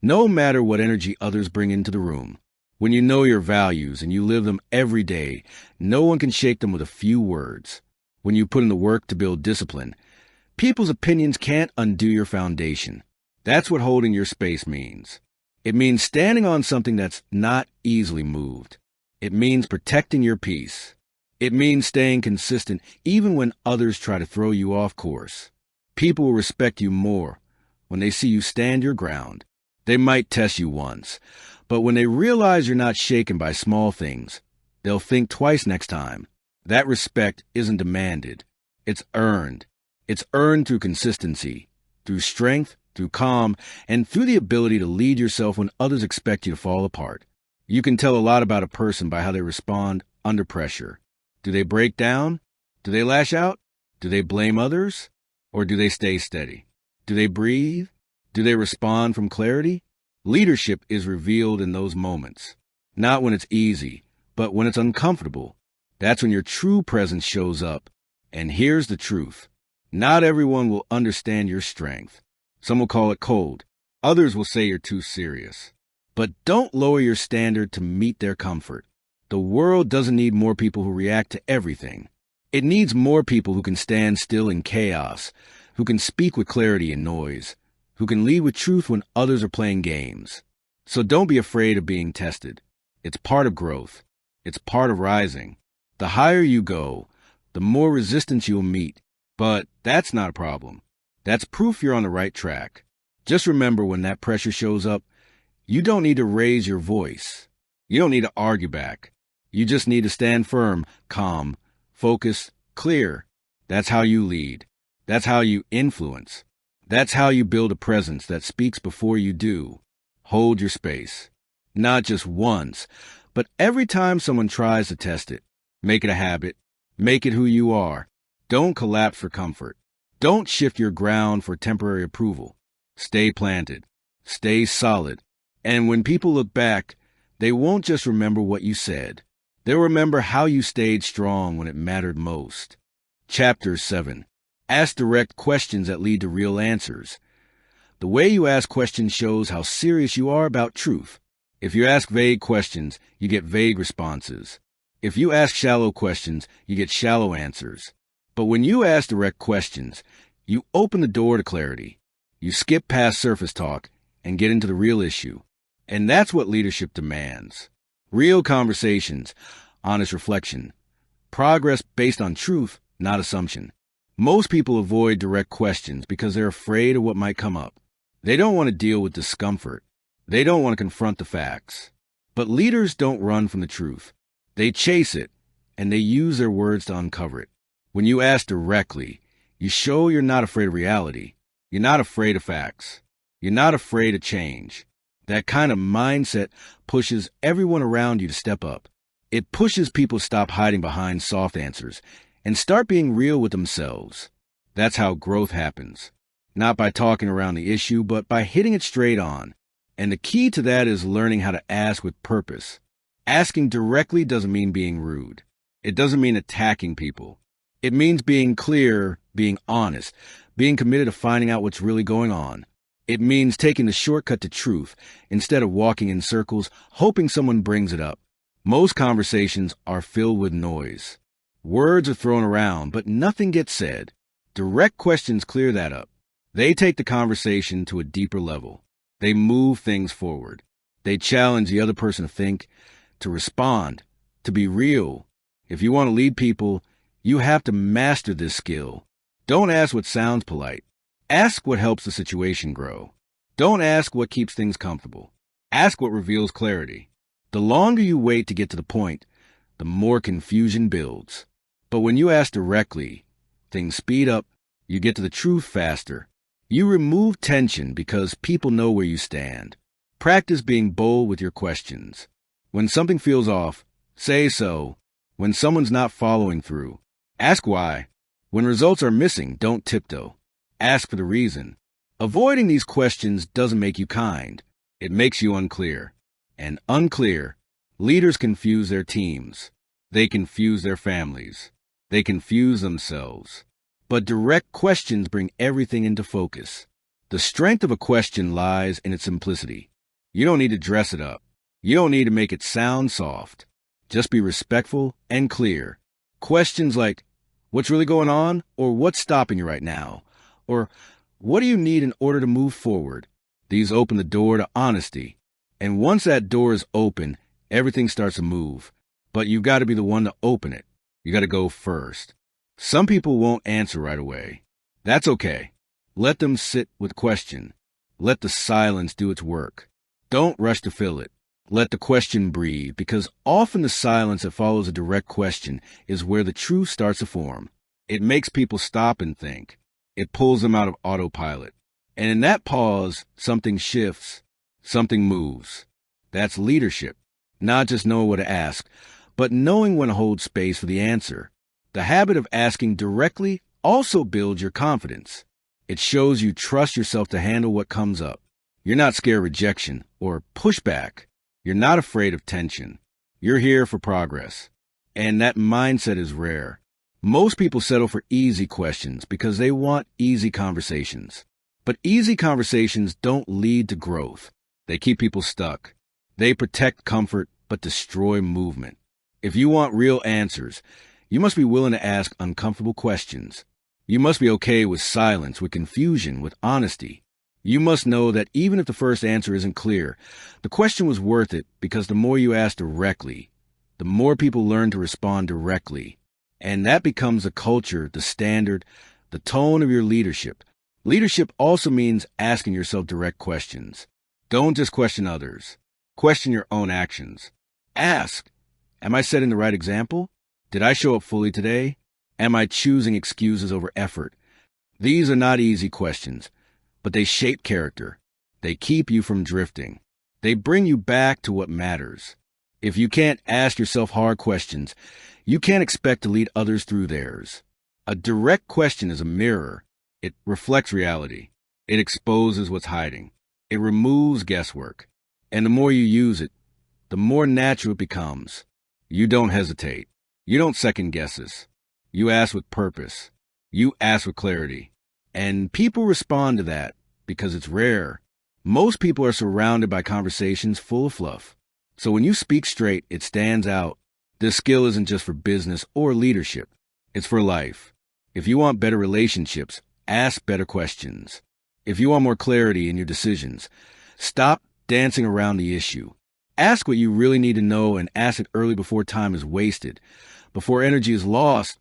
no matter what energy others bring into the room. When you know your values and you live them every day, no one can shake them with a few words. When you put in the work to build discipline, people's opinions can't undo your foundation. That's what holding your space means. It means standing on something that's not easily moved. It means protecting your peace. It means staying consistent even when others try to throw you off course. People will respect you more when they see you stand your ground. They might test you once, but when they realize you're not shaken by small things, they'll think twice next time. That respect isn't demanded. It's earned. It's earned through consistency, through strength, through calm, and through the ability to lead yourself when others expect you to fall apart. You can tell a lot about a person by how they respond under pressure. Do they break down? Do they lash out? Do they blame others? Or do they stay steady? Do they breathe? Do they respond from clarity? Leadership is revealed in those moments. Not when it's easy, but when it's uncomfortable. That's when your true presence shows up. And here's the truth. Not everyone will understand your strength. Some will call it cold. Others will say you're too serious. But don't lower your standard to meet their comfort. The world doesn't need more people who react to everything. It needs more people who can stand still in chaos, who can speak with clarity in noise, who can lead with truth when others are playing games. So don't be afraid of being tested. It's part of growth. It's part of rising. The higher you go, the more resistance you'll meet. But that's not a problem. That's proof you're on the right track. Just remember, when that pressure shows up, you don't need to raise your voice. You don't need to argue back. You just need to stand firm, calm, focused, clear. That's how you lead. That's how you influence. That's how you build a presence that speaks before you do. Hold your space. Not just once, but every time someone tries to test it. Make it a habit. Make it who you are. Don't collapse for comfort. Don't shift your ground for temporary approval. Stay planted. Stay solid. And when people look back, they won't just remember what you said. They'll remember how you stayed strong when it mattered most. Chapter 7. Ask direct questions that lead to real answers. The way you ask questions shows how serious you are about truth. If you ask vague questions, you get vague responses. If you ask shallow questions, you get shallow answers. But when you ask direct questions, you open the door to clarity. You skip past surface talk and get into the real issue. And that's what leadership demands. Real conversations, honest reflection, progress based on truth, not assumption. Most people avoid direct questions because they're afraid of what might come up. They don't want to deal with discomfort. They don't want to confront the facts. But leaders don't run from the truth. They chase it, and they use their words to uncover it. When you ask directly, you show you're not afraid of reality. You're not afraid of facts. You're not afraid of change. That kind of mindset pushes everyone around you to step up. It pushes people to stop hiding behind soft answers and start being real with themselves. That's how growth happens. Not by talking around the issue, but by hitting it straight on. And the key to that is learning how to ask with purpose. Asking directly doesn't mean being rude. It doesn't mean attacking people. It means being clear, being honest, being committed to finding out what's really going on. It means taking the shortcut to truth instead of walking in circles, hoping someone brings it up. Most conversations are filled with noise. Words are thrown around, but nothing gets said. Direct questions clear that up. They take the conversation to a deeper level. They move things forward. They challenge the other person to think, to respond, to be real. If you want to lead people, you have to master this skill. Don't ask what sounds polite. Ask what helps the situation grow. Don't ask what keeps things comfortable. Ask what reveals clarity. The longer you wait to get to the point, the more confusion builds. But when you ask directly, things speed up, you get to the truth faster. You remove tension because people know where you stand. Practice being bold with your questions. When something feels off, say so. When someone's not following through, ask why. When results are missing, don't tiptoe. Ask for the reason. Avoiding these questions doesn't make you kind. It makes you unclear. And unclear, leaders confuse their teams. They confuse their families. They confuse themselves. But direct questions bring everything into focus. The strength of a question lies in its simplicity. You don't need to dress it up. You don't need to make it sound soft. Just be respectful and clear. Questions like, what's really going on? Or what's stopping you right now? Or what do you need in order to move forward? These open the door to honesty. And once that door is open, everything starts to move. But you've got to be the one to open it. You got to go first. Some people won't answer right away. That's okay. Let them sit with question. Let the silence do its work. Don't rush to fill it. Let the question breathe, because often the silence that follows a direct question is where the truth starts to form. It makes people stop and think. It pulls them out of autopilot. And in that pause, something shifts. Something moves. That's leadership. Not just knowing what to ask, but knowing when to hold space for the answer. The habit of asking directly also builds your confidence. It shows you trust yourself to handle what comes up. You're not scared of rejection or pushback. You're not afraid of tension. You're here for progress. And that mindset is rare. Most people settle for easy questions because they want easy conversations. But easy conversations don't lead to growth. They keep people stuck. They protect comfort but destroy movement. If you want real answers, you must be willing to ask uncomfortable questions. You must be okay with silence, with confusion, with honesty. You must know that even if the first answer isn't clear, the question was worth it because the more you ask directly, the more people learn to respond directly. And that becomes the culture, the standard, the tone of your leadership. Leadership also means asking yourself direct questions. Don't just question others. Question your own actions. Ask, am I setting the right example? Did I show up fully today? Am I choosing excuses over effort? These are not easy questions, but they shape character. They keep you from drifting. They bring you back to what matters. If you can't ask yourself hard questions, you can't expect to lead others through theirs. A direct question is a mirror. It reflects reality. It exposes what's hiding. It removes guesswork. And the more you use it, the more natural it becomes. You don't hesitate. You don't second guesses. You ask with purpose. You ask with clarity. And people respond to that because it's rare. Most people are surrounded by conversations full of fluff. So when you speak straight, it stands out. This skill isn't just for business or leadership. It's for life. If you want better relationships, ask better questions. If you want more clarity in your decisions, stop dancing around the issue. Ask what you really need to know and ask it early before time is wasted, before energy is lost,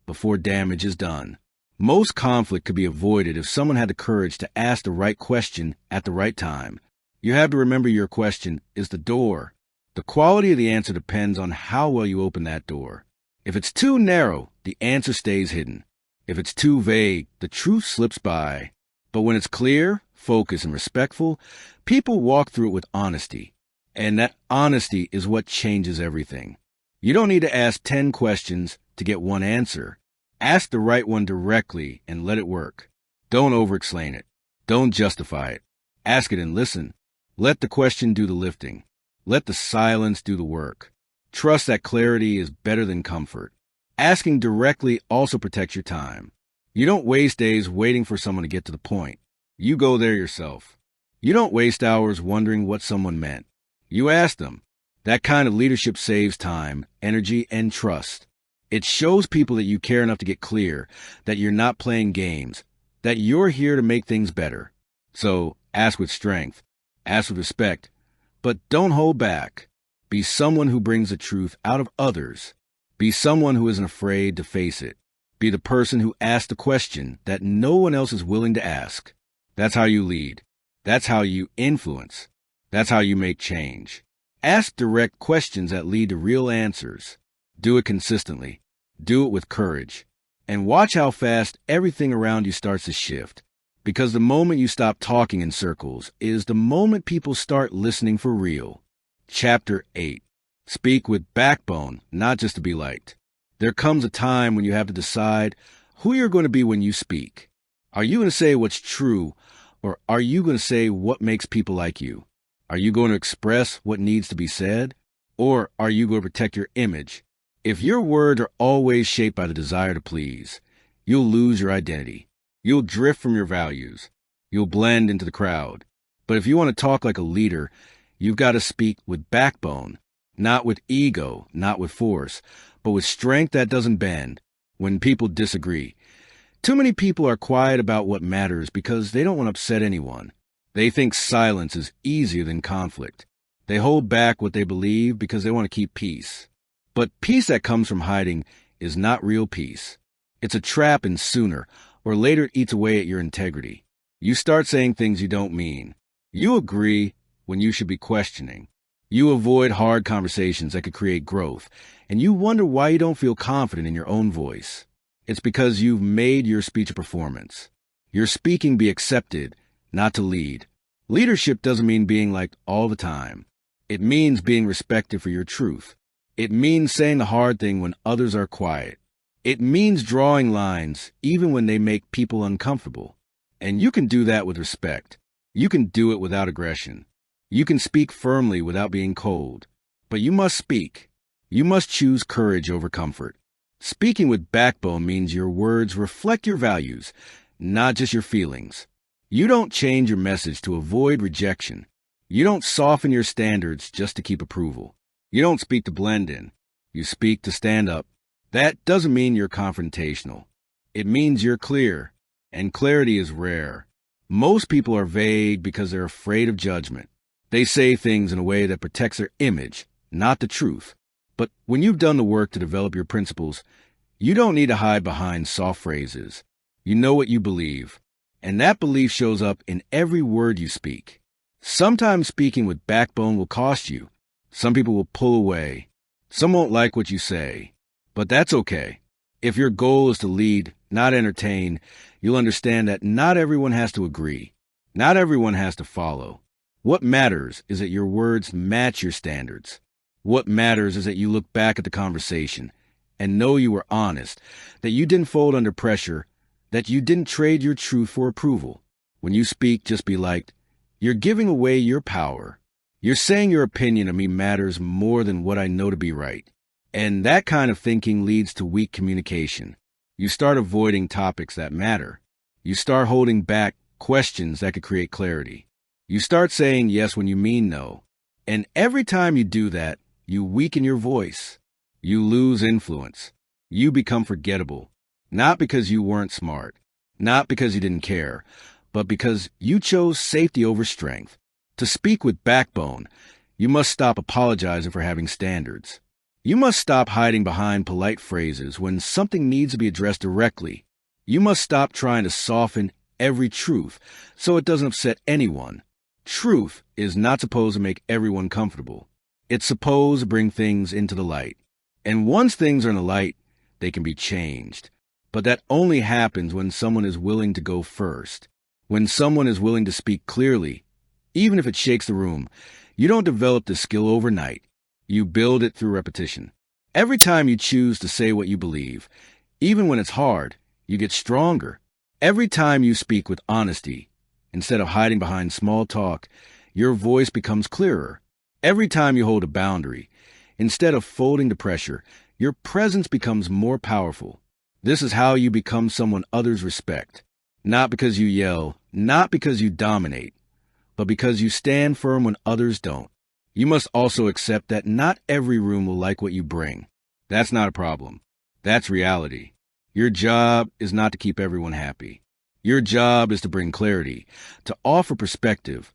before damage is done. Most conflict could be avoided if someone had the courage to ask the right question at the right time. You have to remember your question is the door. The quality of the answer depends on how well you open that door. If it's too narrow, the answer stays hidden. If it's too vague, the truth slips by. But when it's clear, focused, and respectful, people walk through it with honesty. And that honesty is what changes everything. You don't need to ask 10 questions to get one answer. Ask the right one directly and let it work. Don't over-explain it. Don't justify it. Ask it and listen. Let the question do the lifting. Let the silence do the work. Trust that clarity is better than comfort. Asking directly also protects your time. You don't waste days waiting for someone to get to the point. You go there yourself. You don't waste hours wondering what someone meant. You ask them. That kind of leadership saves time, energy, and trust. It shows people that you care enough to get clear, that you're not playing games, that you're here to make things better. So ask with strength, ask with respect, but don't hold back. Be someone who brings the truth out of others. Be someone who isn't afraid to face it. Be the person who asks the question that no one else is willing to ask. That's how you lead. That's how you influence. That's how you make change. Ask direct questions that lead to real answers. Do it consistently. Do it with courage. And watch how fast everything around you starts to shift. Because the moment you stop talking in circles is the moment people start listening for real. Chapter 8. Speak with backbone, not just to be liked. There comes a time when you have to decide who you're going to be when you speak. Are you going to say what's true, or are you going to say what makes people like you? Are you going to express what needs to be said, or are you going to protect your image? If your words are always shaped by the desire to please, you'll lose your identity. You'll drift from your values. You'll blend into the crowd. But if you want to talk like a leader, you've got to speak with backbone, not with ego, not with force, but with strength that doesn't bend when people disagree. Too many people are quiet about what matters because they don't want to upset anyone. They think silence is easier than conflict. They hold back what they believe because they want to keep peace. But peace that comes from hiding is not real peace. It's a trap, and sooner or later it eats away at your integrity. You start saying things you don't mean. You agree when you should be questioning. You avoid hard conversations that could create growth, and you wonder why you don't feel confident in your own voice. It's because you've made your speech a performance. Your speaking be accepted, not to lead. Leadership doesn't mean being liked all the time. It means being respected for your truth. It means saying the hard thing when others are quiet. It means drawing lines even when they make people uncomfortable. And you can do that with respect. You can do it without aggression. You can speak firmly without being cold. But you must speak. You must choose courage over comfort. Speaking with backbone means your words reflect your values, not just your feelings. You don't change your message to avoid rejection. You don't soften your standards just to keep approval. You don't speak to blend in. You speak to stand up. That doesn't mean you're confrontational. It means you're clear, and clarity is rare. Most people are vague because they're afraid of judgment. They say things in a way that protects their image, not the truth. But when you've done the work to develop your principles, you don't need to hide behind soft phrases. You know what you believe, and that belief shows up in every word you speak. Sometimes speaking with backbone will cost you. Some people will pull away. Some won't like what you say. But that's okay. If your goal is to lead, not entertain, you'll understand that not everyone has to agree. Not everyone has to follow. What matters is that your words match your standards. What matters is that you look back at the conversation and know you were honest, that you didn't fold under pressure, that you didn't trade your truth for approval. When you speak, just be liked. You're giving away your power. You're saying your opinion of me matters more than what I know to be right. And that kind of thinking leads to weak communication. You start avoiding topics that matter. You start holding back questions that could create clarity. You start saying yes when you mean no. And every time you do that, you weaken your voice. You lose influence. You become forgettable. Not because you weren't smart. Not because you didn't care. But because you chose safety over strength. To speak with backbone, you must stop apologizing for having standards. You must stop hiding behind polite phrases when something needs to be addressed directly. You must stop trying to soften every truth so it doesn't upset anyone. Truth is not supposed to make everyone comfortable. It's supposed to bring things into the light. And once things are in the light, they can be changed. But that only happens when someone is willing to go first. When someone is willing to speak clearly, even if it shakes the room. You don't develop the skill overnight. You build it through repetition. Every time you choose to say what you believe, even when it's hard, you get stronger. Every time you speak with honesty, instead of hiding behind small talk, your voice becomes clearer. Every time you hold a boundary, instead of folding to pressure, your presence becomes more powerful. This is how you become someone others respect. Not because you yell, not because you dominate, but because you stand firm when others don't. You must also accept that not every room will like what you bring. That's not a problem. That's reality. Your job is not to keep everyone happy. Your job is to bring clarity, to offer perspective,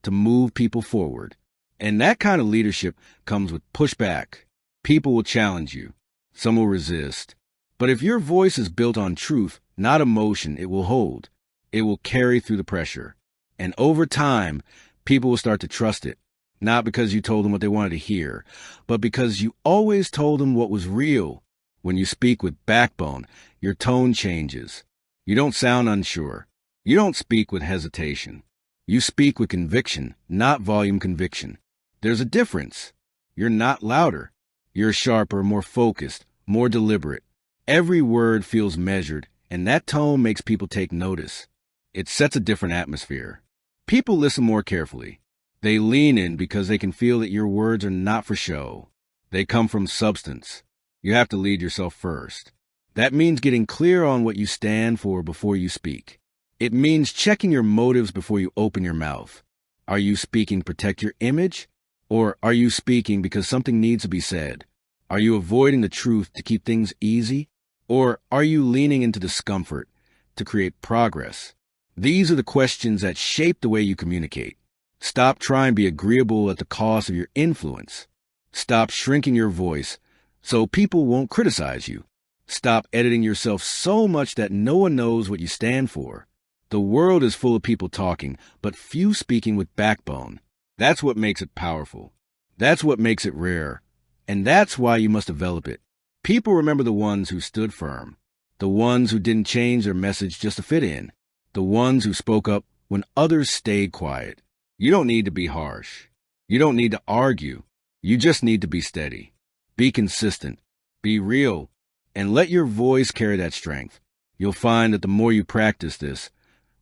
to move people forward. And that kind of leadership comes with pushback. People will challenge you. Some will resist. But if your voice is built on truth, not emotion, it will hold. It will carry through the pressure. And over time, people will start to trust it. Not because you told them what they wanted to hear, but because you always told them what was real. When you speak with backbone, your tone changes. You don't sound unsure. You don't speak with hesitation. You speak with conviction, not volume conviction. There's a difference. You're not louder. You're sharper, more focused, more deliberate. Every word feels measured, and that tone makes people take notice. It sets a different atmosphere. People listen more carefully. They lean in because they can feel that your words are not for show. They come from substance. You have to lead yourself first. That means getting clear on what you stand for before you speak. It means checking your motives before you open your mouth. Are you speaking to protect your image? Or are you speaking because something needs to be said? Are you avoiding the truth to keep things easy? Or are you leaning into discomfort to create progress? These are the questions that shape the way you communicate. Stop trying to be agreeable at the cost of your influence. Stop shrinking your voice so people won't criticize you. Stop editing yourself so much that no one knows what you stand for. The world is full of people talking, but few speaking with backbone. That's what makes it powerful. That's what makes it rare. And that's why you must develop it. People remember the ones who stood firm, the ones who didn't change their message just to fit in, the ones who spoke up when others stayed quiet. You don't need to be harsh. You don't need to argue. You just need to be steady. Be consistent. Be real. And let your voice carry that strength. You'll find that the more you practice this,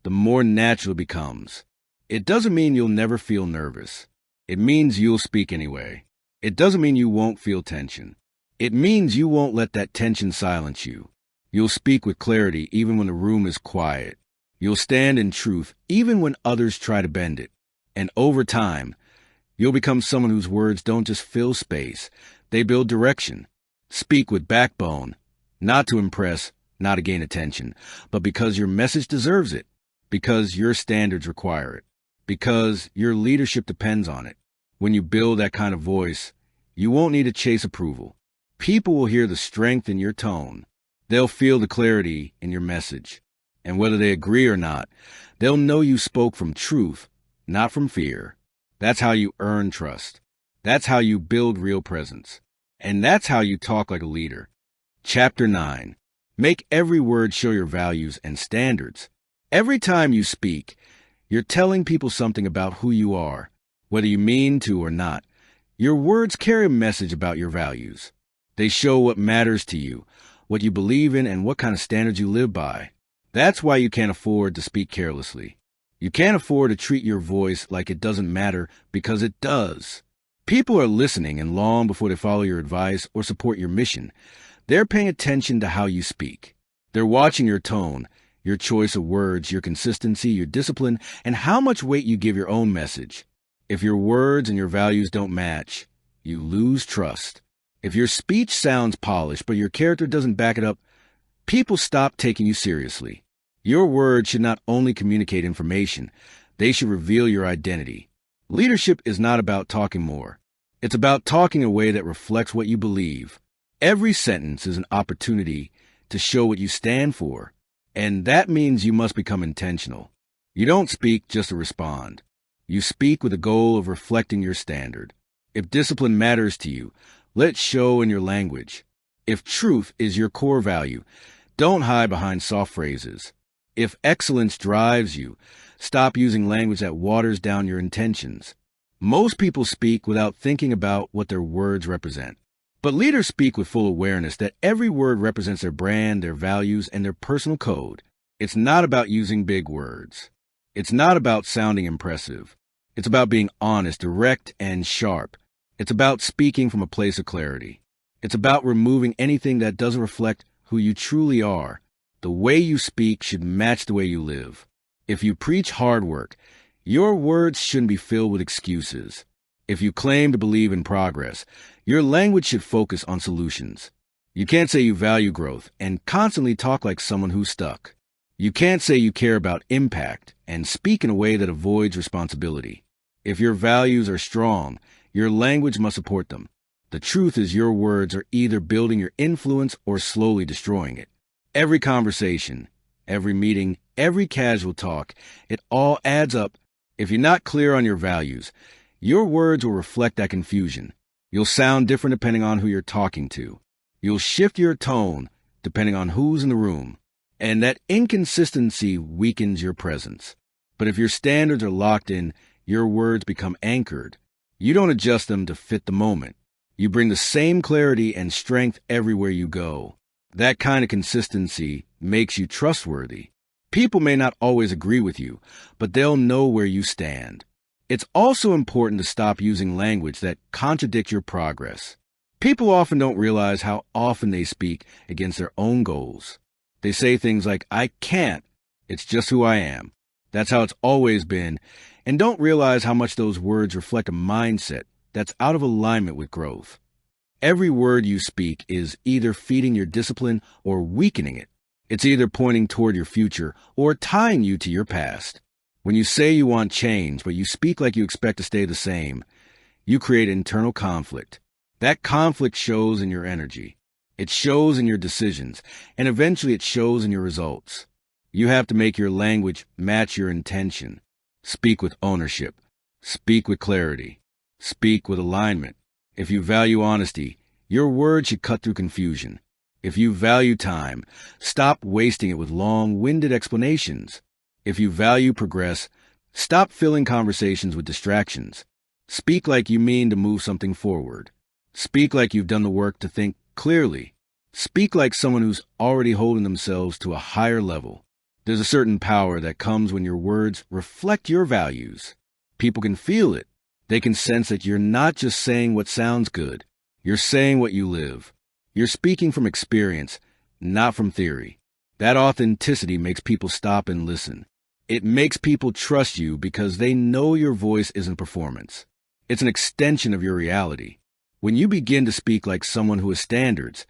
the more natural it becomes. It doesn't mean you'll never feel nervous. It means you'll speak anyway. It doesn't mean you won't feel tension. It means you won't let that tension silence you. You'll speak with clarity even when the room is quiet. You'll stand in truth even when others try to bend it. And over time, you'll become someone whose words don't just fill space, they build direction. Speak with backbone, not to impress, not to gain attention, but because your message deserves it, because your standards require it, because your leadership depends on it. When you build that kind of voice, you won't need to chase approval. People will hear the strength in your tone. They'll feel the clarity in your message. And whether they agree or not, they'll know you spoke from truth, not from fear. That's how you earn trust. That's how you build real presence. And that's how you talk like a leader. Chapter 9. Make every word show your values and standards. Every time you speak, you're telling people something about who you are, whether you mean to or not. Your words carry a message about your values. They show what matters to you, what you believe in, and what kind of standards you live by. That's why you can't afford to speak carelessly. You can't afford to treat your voice like it doesn't matter, because it does. People are listening, and long before they follow your advice or support your mission, they're paying attention to how you speak. They're watching your tone, your choice of words, your consistency, your discipline, and how much weight you give your own message. If your words and your values don't match, you lose trust. If your speech sounds polished, but your character doesn't back it up, people stop taking you seriously. Your words should not only communicate information, they should reveal your identity. Leadership is not about talking more. It's about talking in a way that reflects what you believe. Every sentence is an opportunity to show what you stand for, and that means you must become intentional. You don't speak just to respond. You speak with the goal of reflecting your standard. If discipline matters to you, let it show in your language. If truth is your core value, don't hide behind soft phrases. If excellence drives you, stop using language that waters down your intentions. Most people speak without thinking about what their words represent. But leaders speak with full awareness that every word represents their brand, their values, and their personal code. It's not about using big words. It's not about sounding impressive. It's about being honest, direct, and sharp. It's about speaking from a place of clarity. It's about removing anything that doesn't reflect who you truly are. The way you speak should match the way you live. If you preach hard work, your words shouldn't be filled with excuses. If you claim to believe in progress, your language should focus on solutions. You can't say you value growth and constantly talk like someone who's stuck. You can't say you care about impact and speak in a way that avoids responsibility. If your values are strong, your language must support them. The truth is your words are either building your influence or slowly destroying it. Every conversation, every meeting, every casual talk, it all adds up. If you're not clear on your values, your words will reflect that confusion. You'll sound different depending on who you're talking to. You'll shift your tone depending on who's in the room. And that inconsistency weakens your presence. But if your standards are locked in, your words become anchored. You don't adjust them to fit the moment. You bring the same clarity and strength everywhere you go. That kind of consistency makes you trustworthy. People may not always agree with you, but they'll know where you stand. It's also important to stop using language that contradicts your progress. People often don't realize how often they speak against their own goals. They say things like, "I can't. It's just who I am. That's how it's always been," and don't realize how much those words reflect a mindset that's out of alignment with growth. Every word you speak is either feeding your discipline or weakening it. It's either pointing toward your future or tying you to your past. When you say you want change, but you speak like you expect to stay the same, you create internal conflict. That conflict shows in your energy. It shows in your decisions, and eventually it shows in your results. You have to make your language match your intention. Speak with ownership. Speak with clarity. Speak with alignment. If you value honesty, your words should cut through confusion. If you value time, stop wasting it with long-winded explanations. If you value progress, stop filling conversations with distractions. Speak like you mean to move something forward. Speak like you've done the work to think clearly. Speak like someone who's already holding themselves to a higher level. There's a certain power that comes when your words reflect your values. People can feel it. They can sense that you're not just saying what sounds good. You're saying what you live. You're speaking from experience, not from theory. That authenticity makes people stop and listen. It makes people trust you because they know your voice isn't performance. It's an extension of your reality. When you begin to speak like someone who has standards,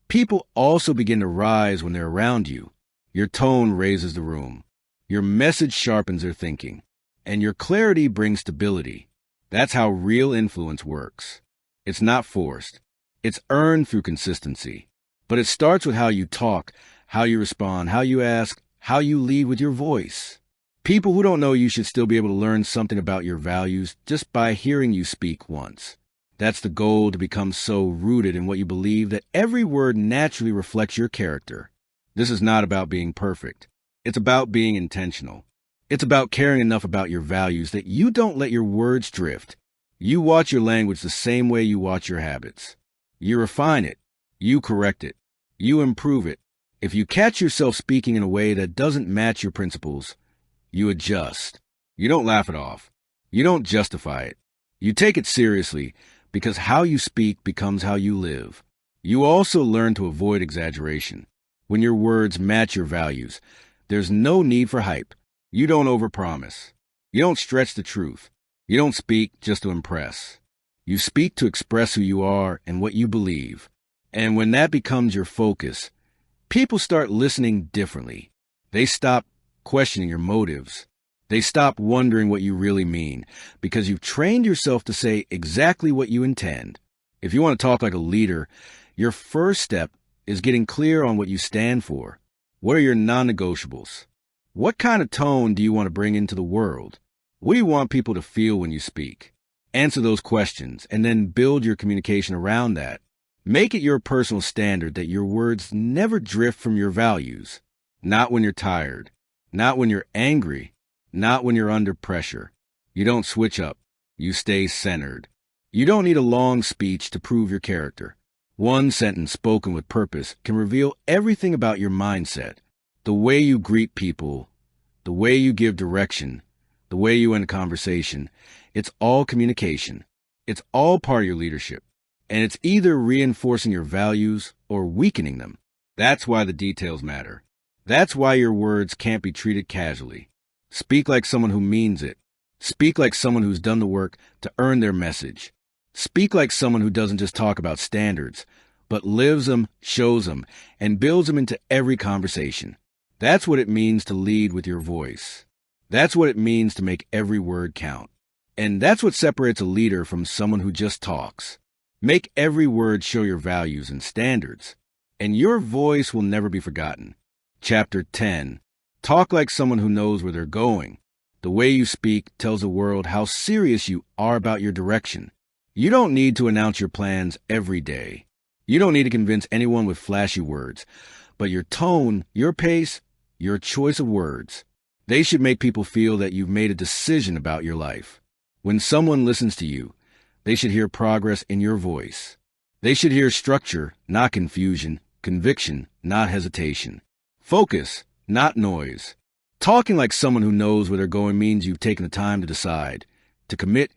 people also begin to rise when they're around you. Your tone raises the room. Your message sharpens their thinking. And your clarity brings stability. That's how real influence works. It's not forced. It's earned through consistency. But it starts with how you talk, how you respond, how you ask, how you lead with your voice. People who don't know you should still be able to learn something about your values just by hearing you speak once. That's the goal, to become so rooted in what you believe that every word naturally reflects your character. This is not about being perfect. It's about being intentional. It's about caring enough about your values that you don't let your words drift. You watch your language the same way you watch your habits. You refine it. You correct it. You improve it. If you catch yourself speaking in a way that doesn't match your principles, you adjust. You don't laugh it off. You don't justify it. You take it seriously, because how you speak becomes how you live. You also learn to avoid exaggeration. When your words match your values, there's no need for hype. You don't overpromise. You don't stretch the truth. You don't speak just to impress. You speak to express who you are and what you believe. And when that becomes your focus, people start listening differently. They stop questioning your motives. They stop wondering what you really mean, because you've trained yourself to say exactly what you intend. If you want to talk like a leader, your first step is getting clear on what you stand for. What are your non-negotiables? What kind of tone do you want to bring into the world? What do you want people to feel when you speak? Answer those questions and then build your communication around that. Make it your personal standard that your words never drift from your values. Not when you're tired. Not when you're angry. Not when you're under pressure. You don't switch up. You stay centered. You don't need a long speech to prove your character. One sentence spoken with purpose can reveal everything about your mindset. The way you greet people, the way you give direction, the way you end a conversation, it's all communication. It's all part of your leadership. And it's either reinforcing your values or weakening them. That's why the details matter. That's why your words can't be treated casually. Speak like someone who means it. Speak like someone who's done the work to earn their message. Speak like someone who doesn't just talk about standards, but lives them, shows them, and builds them into every conversation. That's what it means to lead with your voice. That's what it means to make every word count. And that's what separates a leader from someone who just talks. Make every word show your values and standards, and your voice will never be forgotten. Chapter 10. Talk like someone who knows where they're going. The way you speak tells the world how serious you are about your direction. You don't need to announce your plans every day. You don't need to convince anyone with flashy words. But your tone, your pace, your choice of words, they should make people feel that you've made a decision about your life. When someone listens to you, they should hear progress in your voice. They should hear structure, not confusion, conviction, not hesitation, focus, not noise. Talking like someone who knows where they're going means you've taken the time to decide, to commit,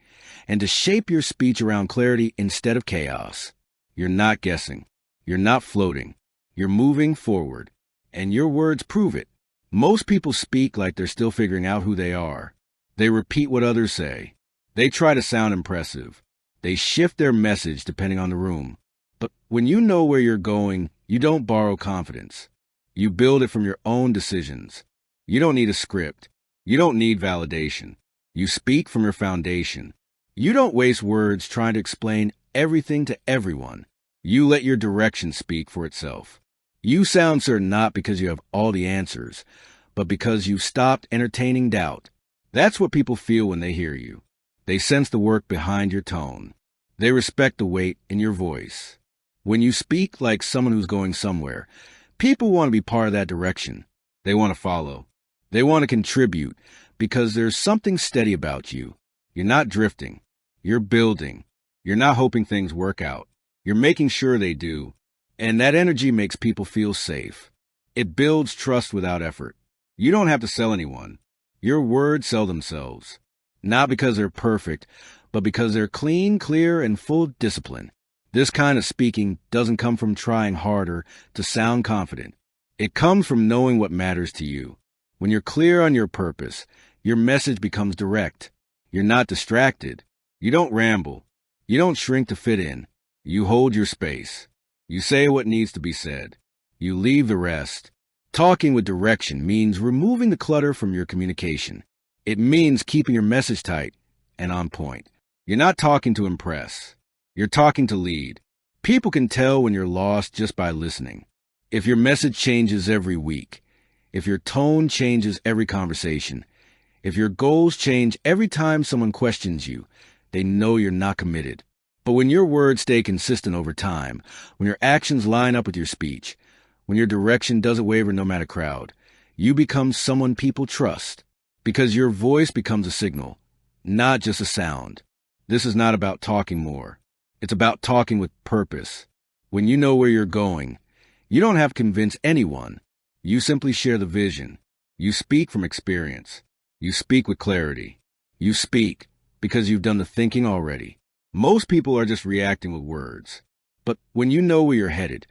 and to shape your speech around clarity instead of chaos. You're not guessing. You're not floating. You're moving forward. And your words prove it. Most people speak like they're still figuring out who they are. They repeat what others say. They try to sound impressive. They shift their message depending on the room. But when you know where you're going, you don't borrow confidence. You build it from your own decisions. You don't need a script. You don't need validation. You speak from your foundation. You don't waste words trying to explain everything to everyone. You let your direction speak for itself. You sound certain not because you have all the answers, but because you've stopped entertaining doubt. That's what people feel when they hear you. They sense the work behind your tone. They respect the weight in your voice. When you speak like someone who's going somewhere, people want to be part of that direction. They want to follow. They want to contribute because there's something steady about you. You're not drifting. You're building. You're not hoping things work out. You're making sure they do. And that energy makes people feel safe. It builds trust without effort. You don't have to sell anyone. Your words sell themselves. Not because they're perfect, but because they're clean, clear, and full of discipline. This kind of speaking doesn't come from trying harder to sound confident. It comes from knowing what matters to you. When you're clear on your purpose, your message becomes direct. You're not distracted. You don't ramble. You don't shrink to fit in. You hold your space. You say what needs to be said. You leave the rest. Talking with direction means removing the clutter from your communication. It means keeping your message tight and on point. You're not talking to impress. You're talking to lead. People can tell when you're lost just by listening. If your message changes every week, if your tone changes every conversation, if your goals change every time someone questions you, they know you're not committed. But when your words stay consistent over time, when your actions line up with your speech, when your direction doesn't waver no matter crowd, you become someone people trust. Because your voice becomes a signal, not just a sound. This is not about talking more. It's about talking with purpose. When you know where you're going, you don't have to convince anyone. You simply share the vision. You speak from experience. You speak with clarity. You speak because you've done the thinking already. Most people are just reacting with words. But when you know where you're headed,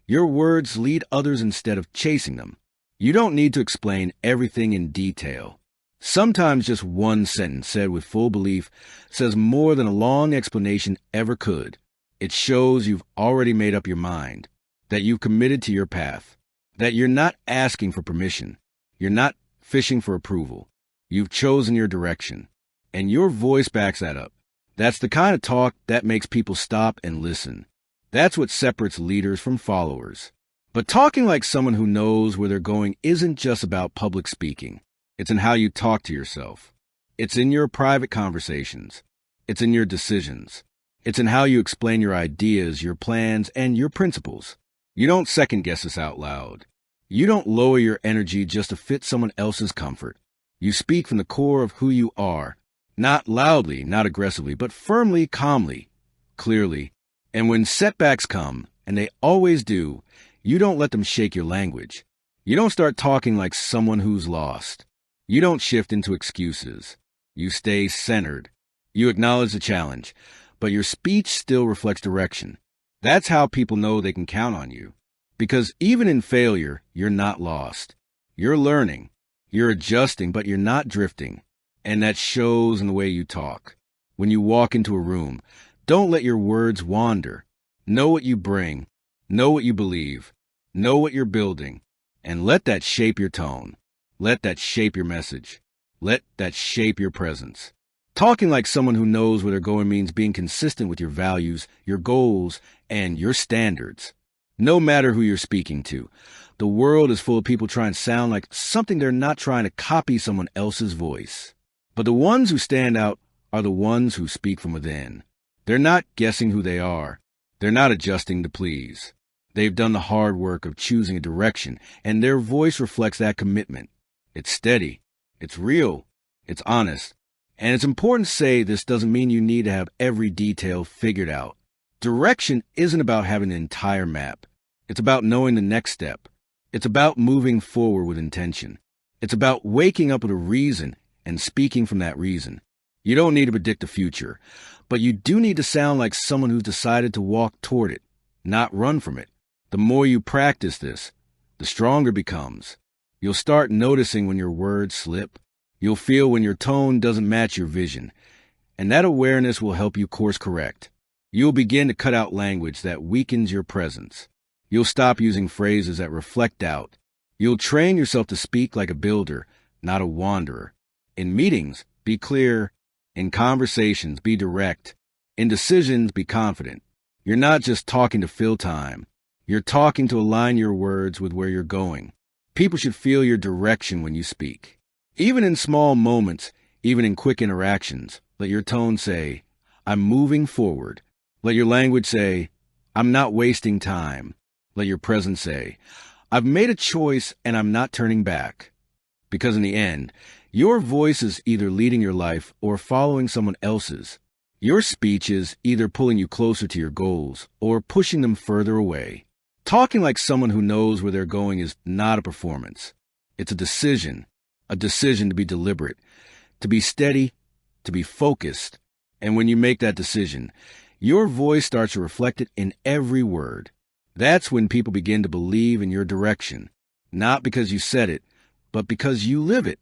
your words lead others instead of chasing them. You don't need to explain everything in detail. Sometimes just one sentence said with full belief says more than a long explanation ever could. It shows you've already made up your mind, that you've committed to your path, that you're not asking for permission. You're not fishing for approval. You've chosen your direction, and your voice backs that up. That's the kind of talk that makes people stop and listen. That's what separates leaders from followers. But talking like someone who knows where they're going isn't just about public speaking. It's in how you talk to yourself. It's in your private conversations. It's in your decisions. It's in how you explain your ideas, your plans, and your principles. You don't second-guess this out loud. You don't lower your energy just to fit someone else's comfort. You speak from the core of who you are. Not loudly, not aggressively, but firmly, calmly, clearly. And when setbacks come, and they always do, you don't let them shake your language. You don't start talking like someone who's lost. You don't shift into excuses. You stay centered. You acknowledge the challenge, but your speech still reflects direction. That's how people know they can count on you. Because even in failure, you're not lost. You're learning. You're adjusting, but you're not drifting. And that shows in the way you talk. When you walk into a room, don't let your words wander. Know what you bring. Know what you believe. Know what you're building. And let that shape your tone. Let that shape your message. Let that shape your presence. Talking like someone who knows where they're going means being consistent with your values, your goals, and your standards. No matter who you're speaking to, the world is full of people trying to sound like something they're not, trying to copy someone else's voice. But the ones who stand out are the ones who speak from within. They're not guessing who they are. They're not adjusting to please. They've done the hard work of choosing a direction, and their voice reflects that commitment. It's steady. It's real. It's honest. And it's important to say this doesn't mean you need to have every detail figured out. Direction isn't about having the entire map. It's about knowing the next step. It's about moving forward with intention. It's about waking up with a reason and speaking from that reason. You don't need to predict the future, but you do need to sound like someone who's decided to walk toward it, not run from it. The more you practice this, the stronger it becomes. You'll start noticing when your words slip. You'll feel when your tone doesn't match your vision, and that awareness will help you course correct. You'll begin to cut out language that weakens your presence. You'll stop using phrases that reflect doubt. You'll train yourself to speak like a builder, not a wanderer. In meetings, be clear. In conversations, be direct. In decisions, be confident. You're not just talking to fill time. You're talking to align your words with where you're going. People should feel your direction when you speak. Even in small moments, even in quick interactions, let your tone say, I'm moving forward. Let your language say, I'm not wasting time. Let your presence say, I've made a choice and I'm not turning back. Because in the end, your voice is either leading your life or following someone else's. Your speech is either pulling you closer to your goals or pushing them further away. Talking like someone who knows where they're going is not a performance. It's a decision to be deliberate, to be steady, to be focused. And when you make that decision, your voice starts to reflect it in every word. That's when people begin to believe in your direction, not because you said it, but because you live it.